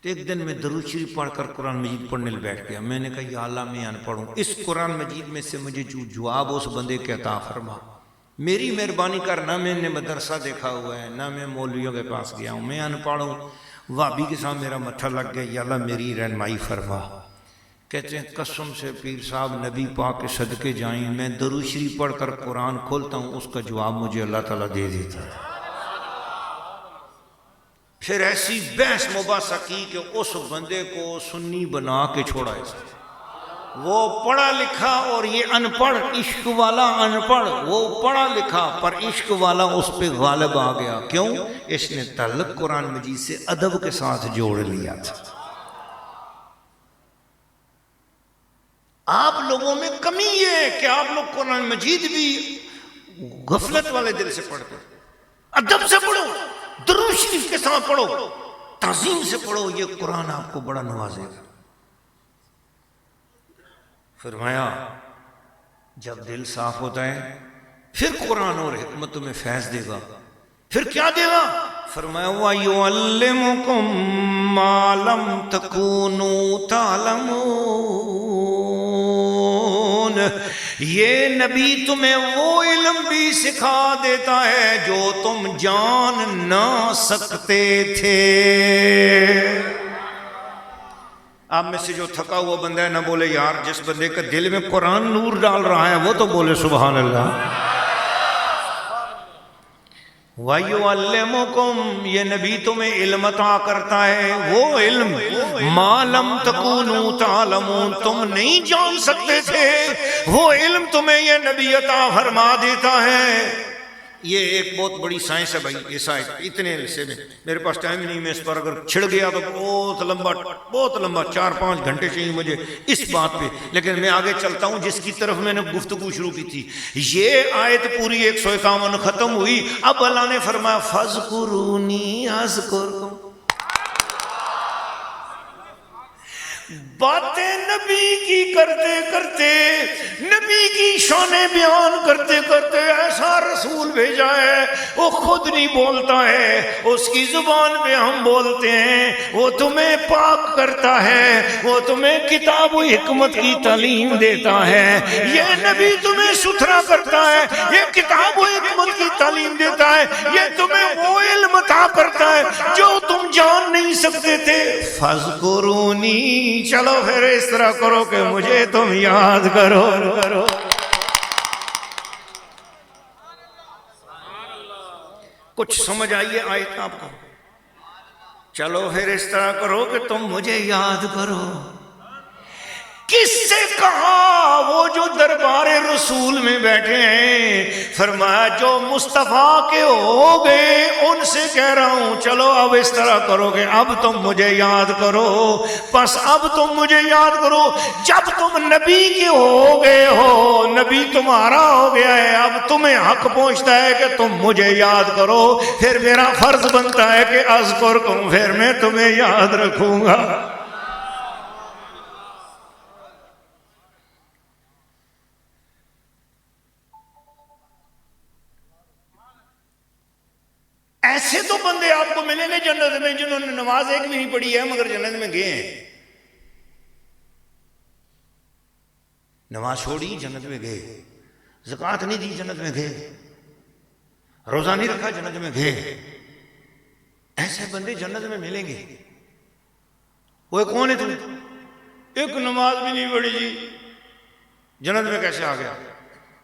تو ایک دن میں درود شریف پڑھ کر قرآن مجید پڑھنے بیٹھ گیا، میں نے کہا یا اللہ میں ان پڑھوں، اس قرآن مجید میں سے مجھے جو جواب اس بندے کے عطا فرما، میری مہربانی کر، نہ میں نے مدرسہ دیکھا ہوا ہے نہ میں مولویوں کے پاس گیا ہوں، میں ان پڑھ ہوں، وابی کے ساتھ میرا متھا لگ گیا، یا اللہ میری رہنمائی فرما۔ کہتے ہیں قسم سے پیر صاحب نبی پاک کے صدقے جائیں، میں درود شریف پڑھ کر قرآن کھولتا ہوں، اس کا جواب مجھے اللہ تعالیٰ دے دیتا ہے۔ پھر ایسی بحث مباحثہ کی کہ اس بندے کو سنی بنا کے چھوڑا ہے، وہ پڑھا لکھا اور یہ ان پڑھ، عشق والا ان پڑھ، وہ پڑھا لکھا پر عشق والا اس پہ غالب آ گیا، کیوں؟ اس نے تعلق قرآن مجید سے ادب کے ساتھ جوڑ لیا تھا۔ آپ لوگوں میں کمی یہ ہے کہ آپ لوگ قرآن مجید بھی غفلت والے دل سے پڑھتے، ادب سے پڑھو، درود شریف کے ساتھ پڑھو، تعظیم سے پڑھو، یہ قرآن آپ کو بڑا نوازے گا۔ فرمایا جب دل صاف ہوتا ہے پھر قرآن اور حکمتوں میں فیض دے گا، پھر کیا دے گا؟ فرمایا وَيُعَلِّمُكُم مَّا لَمْ تَكُونُوا تَعْلَمُونَ، یہ نبی تمہیں وہ علم بھی سکھا دیتا ہے جو تم جان نہ سکتے تھے۔ آپ میں سے جو تھکا ہوا بندہ ہے نہ بولے یار، جس بندے کا دل میں قرآن نور ڈال رہا ہے وہ تو بولے سبحان اللہ۔ وَيُعَلِّمُكُم، یہ نبی تمہیں علم عطا کرتا ہے، وہ علم مَا لَمْ تَكُونُوا تَعْلَمُونَ، تم نہیں جان سکتے تھے، وہ علم تمہیں یہ نبی عطا فرما دیتا ہے۔ یہ ایک بہت بڑی سائنس ہے بھائی، یہ سائنس اتنے حصے میں میرے پاس ٹائم نہیں، میں اس پر اگر چھڑ گیا تو بہت لمبا 4-5 گھنٹے چاہیے مجھے اس بات پہ، لیکن میں آگے چلتا ہوں جس کی طرف میں نے گفتگو شروع کی تھی۔ یہ آیت پوری 151 ختم ہوئی، اب اللہ نے فرمایا فَاذْكُرُونِي أَذْكُرْكُمْ، باتیں نبی کی کرتے کرتے، نبی کی شان بیان کرتے کرتے ایسا رسول بھیجا ہے وہ خود نہیں بولتا ہے، اس کی زبان پہ ہم بولتے ہیں، وہ تمہیں پاک کرتا ہے، وہ تمہیں کتاب و حکمت کی تعلیم دیتا ہے، یہ نبی تمہیں ستھرا کرتا ہے، یہ کتاب و حکمت کی تعلیم دیتا ہے، یہ تمہیں وہ علم عطا کرتا ہے جو تم جان نہیں سکتے تھے۔ فَاذْكُرُونِي، چلو پھر اس طرح کرو کہ مجھے تم یاد کرو۔ کچھ سمجھ آئیے آیت آپ کو؟ چلو پھر اس طرح کرو کہ تم مجھے یاد کرو۔ کس سے کہا؟ وہ جو دربار رسول میں بیٹھے ہیں، فرمایا جو مصطفیٰ کے ہو گئے ان سے کہہ رہا ہوں چلو اب اس طرح کرو کہ اب تم مجھے یاد کرو، پس اب تم مجھے یاد کرو۔ جب تم نبی کے ہو گئے ہو، نبی تمہارا ہو گیا ہے، اب تمہیں حق پہنچتا ہے کہ تم مجھے یاد کرو، پھر میرا فرض بنتا ہے کہ اذکرکم، پھر میں تمہیں یاد رکھوں گا۔ ایسے تو بندے آپ کو ملیں گے جنت میں جنہوں نے نماز ایک بھی نہیں پڑھی ہے مگر جنت میں گئے ہیں، نماز چھوڑی جنت میں گئے، زکوٰۃ نہیں دی جنت میں گئے، روزہ نہیں رکھا جنت میں گئے، ایسے بندے جنت میں ملیں گے۔ وہ کون ہے تم؟ ایک نماز بھی نہیں پڑھی جی، جنت میں کیسے آ گیا؟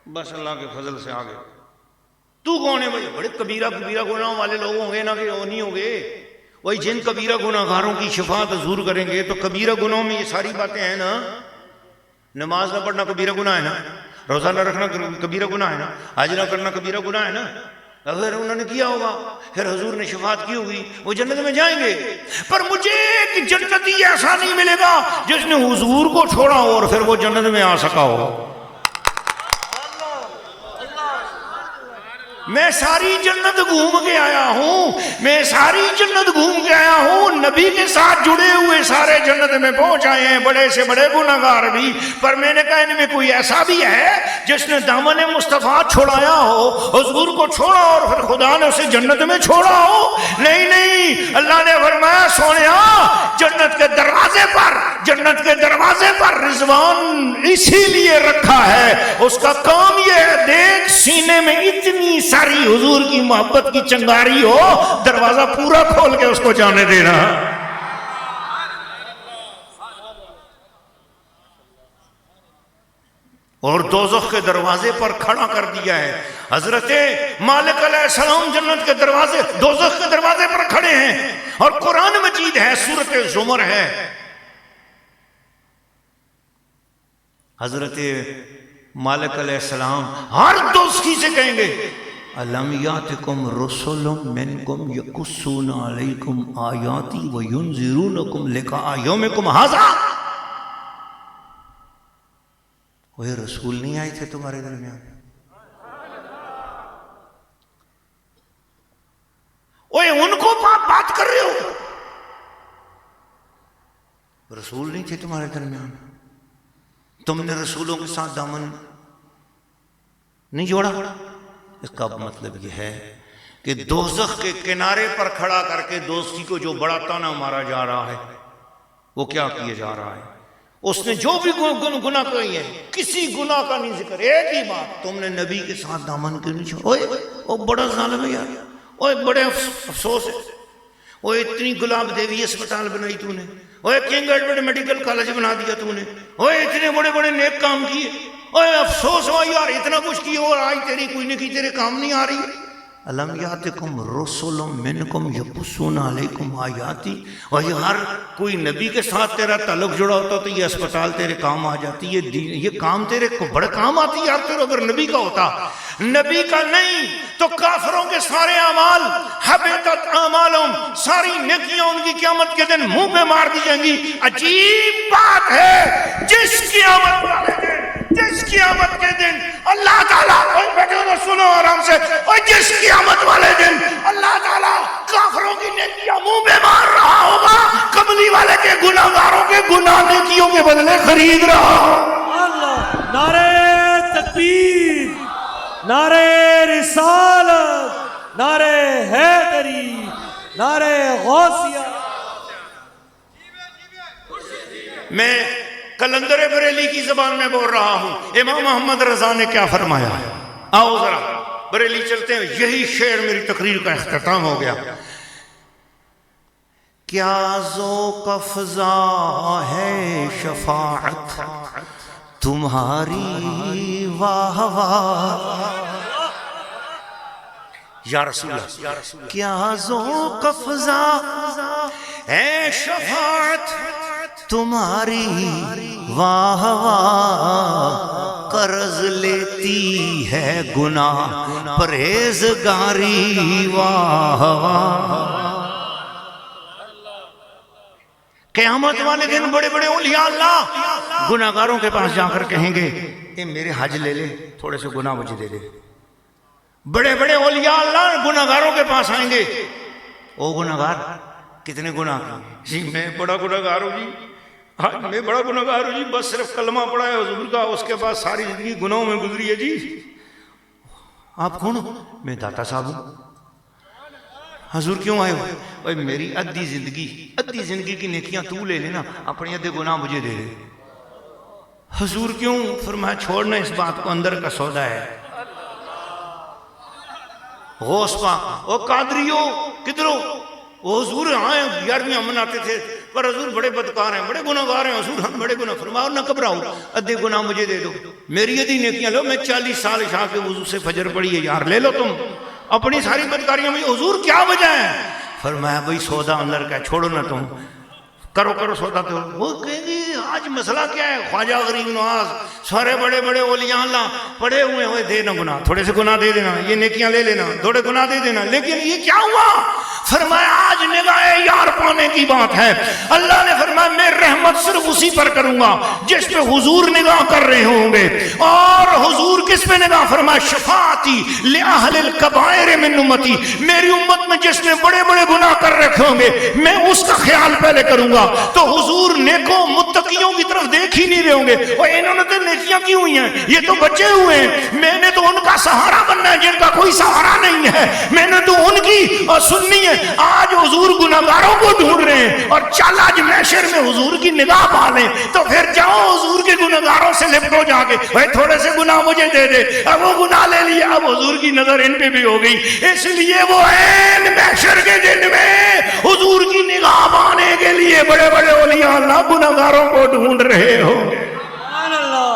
بس اللہ کے فضل سے آ گیا۔ تو کون ہے بھائی؟ بڑے کبیرہ گناہوں والے لوگ ہوں گے نا کہ وہ نہیں ہوں گے، وہی جن کبیرہ گناہ گاروں کی شفاعت حضور کریں گے۔ تو کبیرہ گناہوں میں یہ ساری باتیں ہیں نا، نماز نہ پڑھنا کبیرہ گناہ ہے نا، روزہ نہ رکھنا کبیرہ گناہ ہے نا، حج نہ کرنا کبیرہ گناہ ہے نا۔ اگر انہوں نے کیا ہوگا پھر حضور نے شفاعت کی ہوگی، وہ جنت میں جائیں گے۔ پر مجھے ایک جنتی ایسا نہیں ملے گا جس نے حضور کو چھوڑا ہو اور پھر وہ جنت میں آ سکا ہو۔ میں ساری جنت گھوم کے آیا ہوں، میں ساری جنت گھوم کے آیا ہوں، نبی کے ساتھ جڑے ہوئے سارے جنت میں پہنچ آئے ہیں، بڑے سے بڑے گناہگار بھی۔ پر میں نے کہا ان میں کوئی ایسا بھی ہے جس نے دامن مصطفیٰ چھوڑایا ہو، حضور کو چھوڑا اور پھر خدا نے اسے جنت میں چھوڑا ہو؟ نہیں، اللہ نے فرمایا سونیا جنت کے دروازے پر رضوان اسی لیے رکھا ہے، اس کا کام یہ ہے دیکھ سینے میں اتنی ساری حضور کی محبت کی چنگاری ہو، دروازہ پورا کھول کے اس کو جانے دینا۔ اور دوزخ کے دروازے پر کھڑا کر دیا ہے۔ حضرت مالک علیہ السلام جنت کے دروازے دوزخ کے دروازے پر کھڑے ہیں، اور قرآن مجید ہے، سورۃ زمر ہے۔ حضرت مالک علیہ السلام ہر دوزخی سے کہیں گے الم یاتکم رسل منکم یقصون علیکم آیاتی وینذرونکم لقاء یومکم ھذا۔ وہ رسول نہیں آئے تھے تمہارے درمیان؟ اوے ان کو بات کر رہے ہو؟ رسول نہیں تھے تمہارے درمیان؟ تم نے رسولوں کے ساتھ دامن نہیں جوڑا؟ اس کا مطلب یہ ہے کہ دوزخ کے کنارے پر کھڑا کر کے دوستی کو جو بڑا تانا مارا جا رہا ہے، وہ کیا کیا جا رہا ہے؟ اس نے جو بھی گناہ کیے ہیں کسی گناہ کا نہیں ذکر، ایک ہی بات، تم نے نبی کے ساتھ دامن کیوں نہیں چھوڑا؟ اوہ بڑا ظالم ہے یار، اوہ بڑے افسوس ہے، وہ اتنی گلاب دیوی اسپتال بنائی تو نے، وہ کنگ ایڈورڈ میڈیکل کالج بنا دیا تو نے، وہ اتنے بڑے بڑے نیک کام کیے، اوہ افسوس ہوا یار اتنا کچھ کیا اور آج تیری کوئی نہیں کی تیرے کام نہیں آ رہی۔ الم یاتکم رسل منکم یقصون علیکم آیاتی، اور ہر کوئی نبی کے ساتھ تیرا تعلق جڑا ہوتا تو یہ اسپتال تیرے کام آ جاتی، یہ کام تیرے بڑے کام آتی یار تیرے اگر نبی کا ہوتا۔ نبی کا نہیں تو کافروں کے سارے اعمال حبطت اعمالہم، ساری نیکیاں ان کی قیامت کے دن منہ پہ مار دی جائیں گی۔ عجیب بات ہے، جس قیامت کے دن اللہ تعالیٰ، بیٹھے ہو سنو آرام سے، اور جس قیامت والے دن اللہ تعالیٰ کافروں کی نیکیاں منہ پہ مار رہا ہوگا، قبلی والے کے گناہگاروں کے گناہ نیکیوں کے بدلے والے خرید رہا ہوں۔ اللہ، نعرہ تکبیر، نعرہ رسالت، نعرہ حیدری، نعرہ غوثیہ۔ میں کلندر بریلی کی زبان میں بول رہا ہوں، امام محمد رضا نے کیا فرمایا؟ آؤ ذرا بریلی چلتے ہیں، یہی شعر میری تقریر کا اختتام ہو گیا۔ کیا ذوق افزا ہے شفاعت تمہاری، واہ واہ یا رسول اللہ، کیا ذوق افزا ہے شفاعت تمہاری، واہ واہ قرض لیتی ہے گناہ پرہیزگاری، واہ واہ۔ قیامت والے دن بڑے بڑے اولیاء اللہ گناہگاروں کے پاس جا کر کہیں گے اے میرے حج لے لے، تھوڑے سے گناہ مجھے دے دے۔ بڑے بڑے اولیاء اللہ گناہگاروں کے پاس آئیں گے، او گناہگار کتنے گناہ جی؟ میں بڑا گناہگار ہوں جی، آج میں بڑا گناہگار ہوں جی، بس صرف کلمہ پڑھا ہے حضور کا، اس کے بعد ساری زندگی گناہوں میں گزری ہے جی۔ آپ کون ہو؟ میں داتا صاحب ہوں۔ حضور کیوں آئے ہو؟ اوہ میری ادھی زندگی کی نیکیاں تو لے لینا، اپنی ادھے گناہ مجھے دے دے۔ حضور کیوں؟ فرمایا چھوڑنا اس بات کو، اندر کا سودا ہے۔ غوث پاک، او قادریو کدھر ہو؟ وہ حضور آئے 11ویں مناتے تھے، پر حضور بڑے بدکار ہیں، بڑے گناہگار ہیں حضور، ہم بڑے گناہ۔ فرمایا نہ گھبراؤ، ادھے گناہ مجھے دے دو، میری ادھی نیکیاں لو، میں 40 سال عشاء کے وضو سے فجر پڑھی ہے یار، لے لو تم اپنی ساری بدکاریاں مجھے۔ حضور کیا وجہ ہے؟ فرمایا بھئی سودا اندر کا ہے، چھوڑو نہ تم، کرو سودا تو۔ وہ کہیں گے آج مسئلہ کیا ہے؟ خواجہ غریب نواز سارے بڑے بڑے اولیاء اللہ پڑے ہوئے ہوئے، دے نا گناہ، تھوڑے سے گناہ دے دینا، یہ نیکیاں لے لینا، تھوڑے گناہ دے دینا۔ لیکن یہ کیا ہوا؟ فرمایا آج نگاہ یار پانے کی بات ہے۔ اللہ نے فرمایا میں رحمت صرف اسی پر کروں گا جس پہ حضور نگاہ کر رہے ہوں گے۔ اور حضور کس پہ نگاہ؟ فرمایا شفاعتی لأہل الکبائر من امتی، میری امت میں جس نے بڑے بڑے گناہ کر رکھے ہوں گے میں اس کا خیال پہلے کروں گا۔ تو حضور نیکوں متقیوں کی طرف دیکھ ہی نہیں رہے ہوں گے، اور انہوں نے تو نیکیاں کی ہوئی ہیں، یہ تو بچے ہوئے ہیں، میں نے تو ان کا سہارا بننا ہے جن کا کوئی سہارا نہیں ہے، میں نے تو ان کی سننی ہے۔ آج حضور گناہگاروں کو ڈھونڈ رہے ہیں، اور چل آج محشر میں حضور کی نگاہ پا لیں، تو پھر جاؤ حضور کے گناہگاروں سے لپٹو جا کے، بھائی تھوڑے سے گناہ مجھے دے دے۔ اب وہ گناہ لے لیے، اب حضور کی نظر ان پہ بھی ہو گئی، اس لیے وہ عین محشر کے دن میں حضور کی نگاہ پانے کے لیے بڑے بڑے اولیاء اللہ گناہگاروں کو ڈھونڈ رہے ہو۔ سبحان اللہ،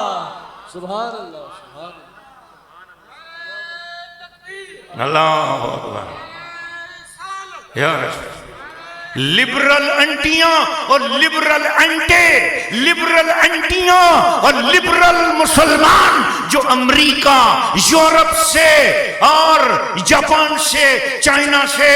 سبحان اللہ، سبحان اللہ اکبر یا رسول۔ لبرل انٹیاں اور لبرل انٹے، لبرل انٹیاں اور لبرل مسلمان جو امریکہ، یورپ سے اور جاپان سے، چائنا سے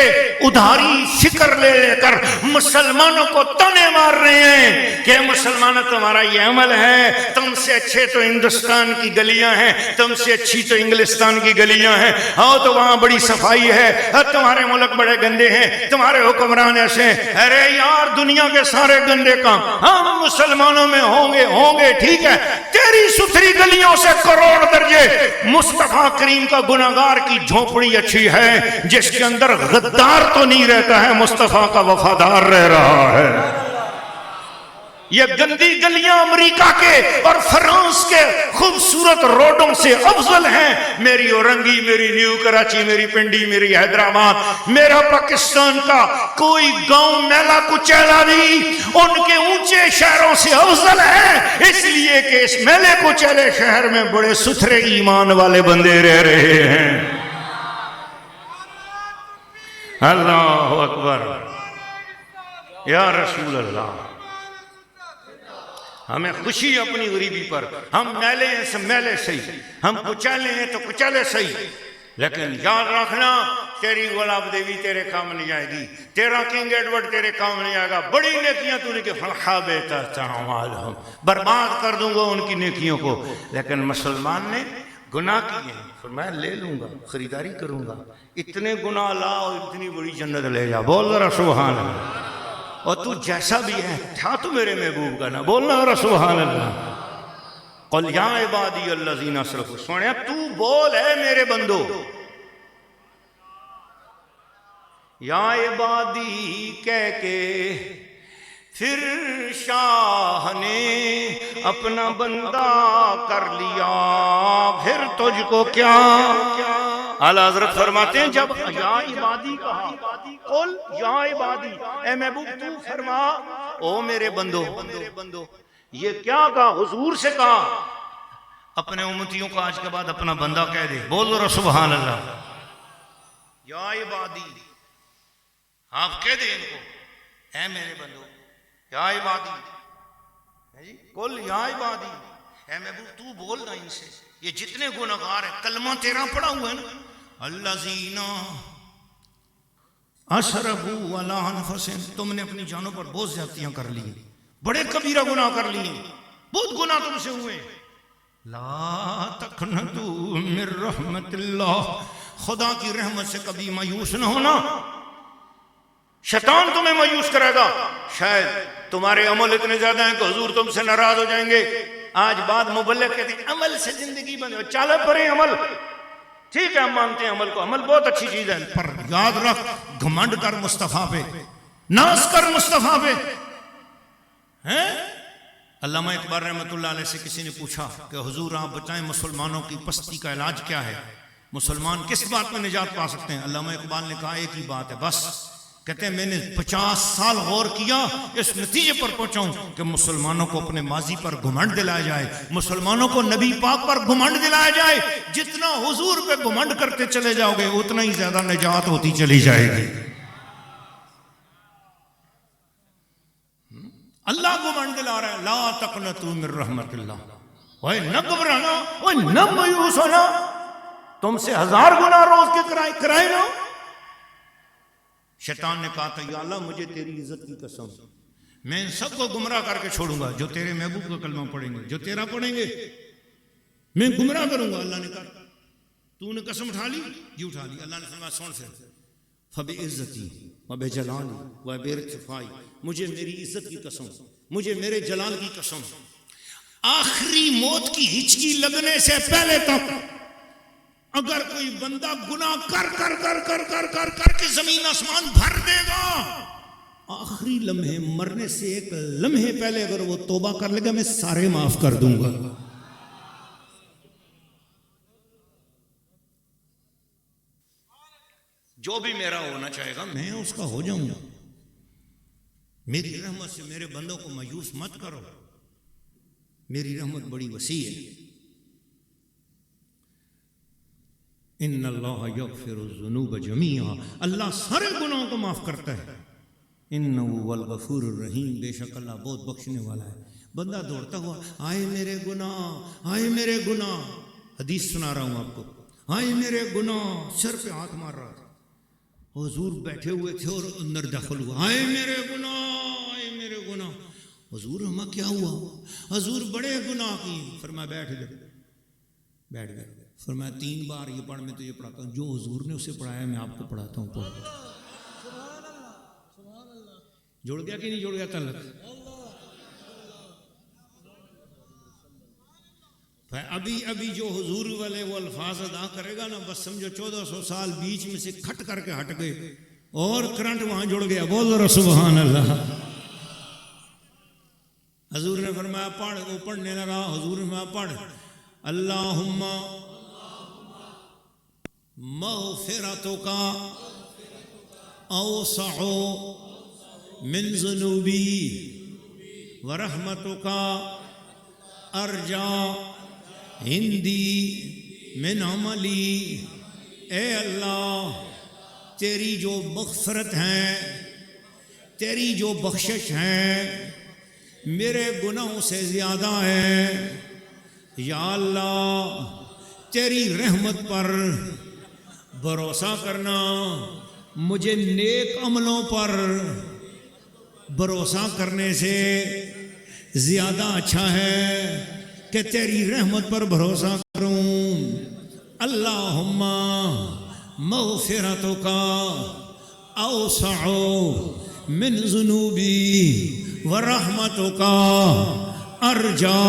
ادھاری فکر لے لے کر مسلمانوں کو تانے مار رہے ہیں کہ مسلمانوں تمہارا یہ عمل ہے، تم سے اچھے تو ہندوستان کی گلیاں ہیں، تم سے اچھی تو انگلستان کی گلیاں ہیں، ہاں تو وہاں بڑی صفائی ہے، تمہارے ملک بڑے گندے ہیں، تمہارے حکمران ایسے۔ ارے یار دنیا کے سارے گندے کام ہم مسلمانوں میں ہوں گے ٹھیک ہے، تیری ستھری گلیوں سے کروڑ درجے مصطفیٰ کریم کا گناہگار کی جھونپڑی اچھی ہے، جس کے اندر غدار تو نہیں رہتا ہے، مصطفیٰ کا وفادار رہ رہا ہے۔ یہ گندی گلیاں امریکہ کے اور فرانس کے خوبصورت روڈوں سے افضل ہیں۔ میری اورنگی، میری نیو کراچی، میری پنڈی، میری حیدرآباد، میرا پاکستان کا کوئی گاؤں میلا کچیلا نہیں ان کے اونچے شہروں سے افضل ہے، اس لیے کہ اس میلے کچیلے شہر میں بڑے ستھرے ایمان والے بندے رہ رہے ہیں۔ اللہ اکبر یا رسول اللہ۔ ہمیں خوشی اپنی غریبی پر، ہم میلے ہیں سب میلے صحیح، ہم کچالے ہیں تو کچالے صحیح، لیکن یاد رکھنا تیری گلاب دیوی تیرے کام نہیں آئے گی، تیرا کنگ ایڈورڈ تیرے کام نہیں آئے گا، بڑی نیکیاں تو نے کہ فَلْحَابِتَ تَعْمَالُهُمْ، برباد کر دوں گا ان کی نیکیوں کو۔ لیکن مسلمان نے گناہ کیے ہیں، فرمایا لے لوں گا، خریداری کروں گا، اتنے گناہ لا اور اتنی بڑی جنت لے جا، بول ذرا سبحان اللہ۔ اور تو جیسا بھی ہے تھا تو میرے محبوب کا نا بولنا ذرا سبحان اللہ. قل یا عبادی الذین اسرفوا، سونے تو بول ہے میرے بندو. یا عبادی کہہ کے پھر شاہ نے اپنا بندہ کر لیا، پھر تجھ کو کیا. اعلیٰ حضرت فرماتے ہیں جب یا عبادی کہا، قل یا عبادی، اے محبوب تو فرما او میرے بندو. یہ کیا کہا؟ حضور سے کہا. اپنے امتیوں کو آج کے بعد اپنا بندہ کہہ دے. بول رہا سبحان اللہ. یا عبادی، آپ کہہ دیں ان کو اے میرے بندو یا عبادی. قل یا عبادی، اے محبوب تو بولنا ان سے، یہ جتنے گناہگار ہیں کلمہ تیرا پڑا ہوا ہے نا، الذین اسرفوا علی انفسہم، تم نے اپنی جانوں پر بہت زیادتیاں کر لی، بڑے کبیرہ گناہ کر لیے، بہت گناہ تم سے ہوئے. لا تقنطوا من رحمت اللہ، خدا کی رحمت سے کبھی مایوس نہ ہونا. شیطان تمہیں مایوس کرے گا، شاید تمہارے عمل اتنے زیادہ ہیں کہ حضور تم سے ناراض ہو جائیں گے. آج بعد مبلغ کہتے ہیں عمل سے زندگی بنے، چالے پڑے عمل. ٹھیک ہے ہم مانتے ہیں عمل کو، عمل بہت اچھی چیز ہے، پر یاد رکھ گھمنڈ کر مصطفیٰ پہ، ناز کر مصطفیٰ پہ. علامہ اقبال رحمۃ اللہ علیہ سے کسی نے پوچھا کہ حضور آپ بتائیں مسلمانوں کی پستی کا علاج کیا ہے، مسلمان کس بات میں نجات پا سکتے ہیں؟ علامہ اقبال نے کہا ایک ہی بات ہے بس. کہتے ہیں میں نے 50 سال غور کیا، اس نتیجے پر پہنچا ہوں کہ مسلمانوں کو اپنے ماضی پر گھمنڈ دلایا جائے، مسلمانوں کو نبی پاک پر گھمنڈ دلایا جائے. جتنا حضور پہ گھمنڈ کرتے چلے جاؤ گے اتنا ہی زیادہ نجات ہوتی چلی جائے گی. اللہ گھمنڈ دلا رہا ہے، لا تقنطوا من رحمت اللہ. اوے نہ گھبرانا، اوے نہ مایوس ہونا، تم سے 1000 گناہ روز کے کرائے نہ. شیطان نے کہا تھا یا اللہ مجھے تیری عزت کی قسم، میں ان سب کو گمراہ کر کے چھوڑوں گا جو تیرے محبوب کا کلمہ پڑھیں گے، جو تیرا پڑھیں گے میں گمراہ کروں گا. اللہ نے کہا تو نے قسم اٹھا لی؟ جی اٹھا لی. اللہ نے فرمایا سن پھر، فبعزتی وبجلالی وبارتفاعی، مجھے میری عزت کی قسم، مجھے میرے جلال کی قسم، آخری موت کی ہچکی لگنے سے پہلے تک اگر کوئی بندہ گناہ کر کر کر کر کر کر کر کے زمین آسمان بھر دے گا، آخری لمحے مرنے سے ایک لمحے پہلے اگر وہ توبہ کر لے گا میں سارے معاف کر دوں گا. جو بھی میرا ہونا چاہے گا میں اس کا ہو جاؤں گا. میری رحمت سے میرے بندوں کو مایوس مت کرو، میری رحمت بڑی وسیع ہے. ان اللہ یغفر الذنوب جمیعا، اللہ سارے گناہوں کو معاف کرتا ہے. انہ هو الغفور الرحیم، بے شک اللہ بہت بخشنے والا ہے. بندہ دوڑتا ہوا آئے میرے گناہ، آئے میرے گناہ. حدیث سنا رہا ہوں آپ کو، آئے میرے گناہ، سر پہ ہاتھ مار رہا تھا. حضور بیٹھے ہوئے تھے اور اندر داخل ہوا، آئے میرے گناہ، آئے میرے گناہ. حضور ہمیں کیا ہوا؟ حضور بڑے گناہ کیے. فرمایا بیٹھ گئے، بیٹھ گئے. فرمایا 3 بار یہ پڑھ میں تجھے پڑھاتا ہوں، جو حضور نے اسے پڑھایا میں آپ کو پڑھاتا ہوں. پڑھ. جڑ گیا کہ نہیں جڑ گیا تعلق؟ ابھی جو حضور والے وہ الفاظ ادا کرے گا نا بس سمجھو 1400 سال بیچ میں سے کھٹ کر کے ہٹ گئے اور کرنٹ وہاں جڑ گیا. بول رہا سبحان اللہ. حضور نے فرمایا پڑھ، وہ پڑھنے نہ رہا. حضور نے فرمایا پڑھ، اللہم مغفرتک اوسع من ذنوبی ورحمتک ارجا ہندی من عملی. اے اللہ تیری جو مغفرت ہے، تیری جو بخشش ہے میرے گناہوں سے زیادہ ہے. یا اللہ تیری رحمت پر بھروسہ کرنا مجھے نیک عملوں پر بھروسہ کرنے سے زیادہ اچھا ہے کہ تیری رحمت پر بھروسہ کروں. اللہم مغفرتک اوسع من ذنوبی ورحمتک ارجا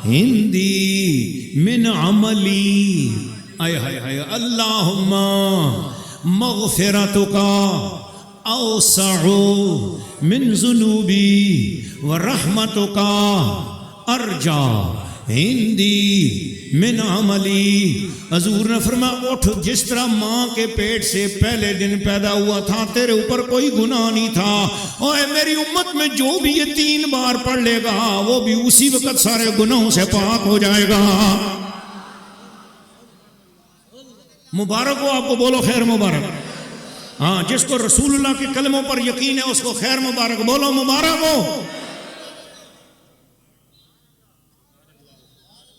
ہندی من عملی آئے ہائے ہائے اللہم مغفرتک اوسع من ذنوبی ورحمتک ارجا ہندی من عملی. حضور نے فرمایا اٹھ، جس طرح ماں کے پیٹ سے پہلے دن پیدا ہوا تھا تیرے اوپر کوئی گناہ نہیں تھا، اوے میری امت میں جو بھی یہ 3 بار پڑھ لے گا وہ بھی اسی وقت سارے گناہوں سے پاک ہو جائے گا. مبارک ہو آپ کو، بولو خیر مبارک. ہاں، جس کو رسول اللہ کے کلموں پر یقین ہے اس کو خیر مبارک بولو، مبارک ہو.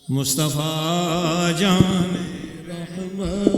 مصطفیٰ جان رحمت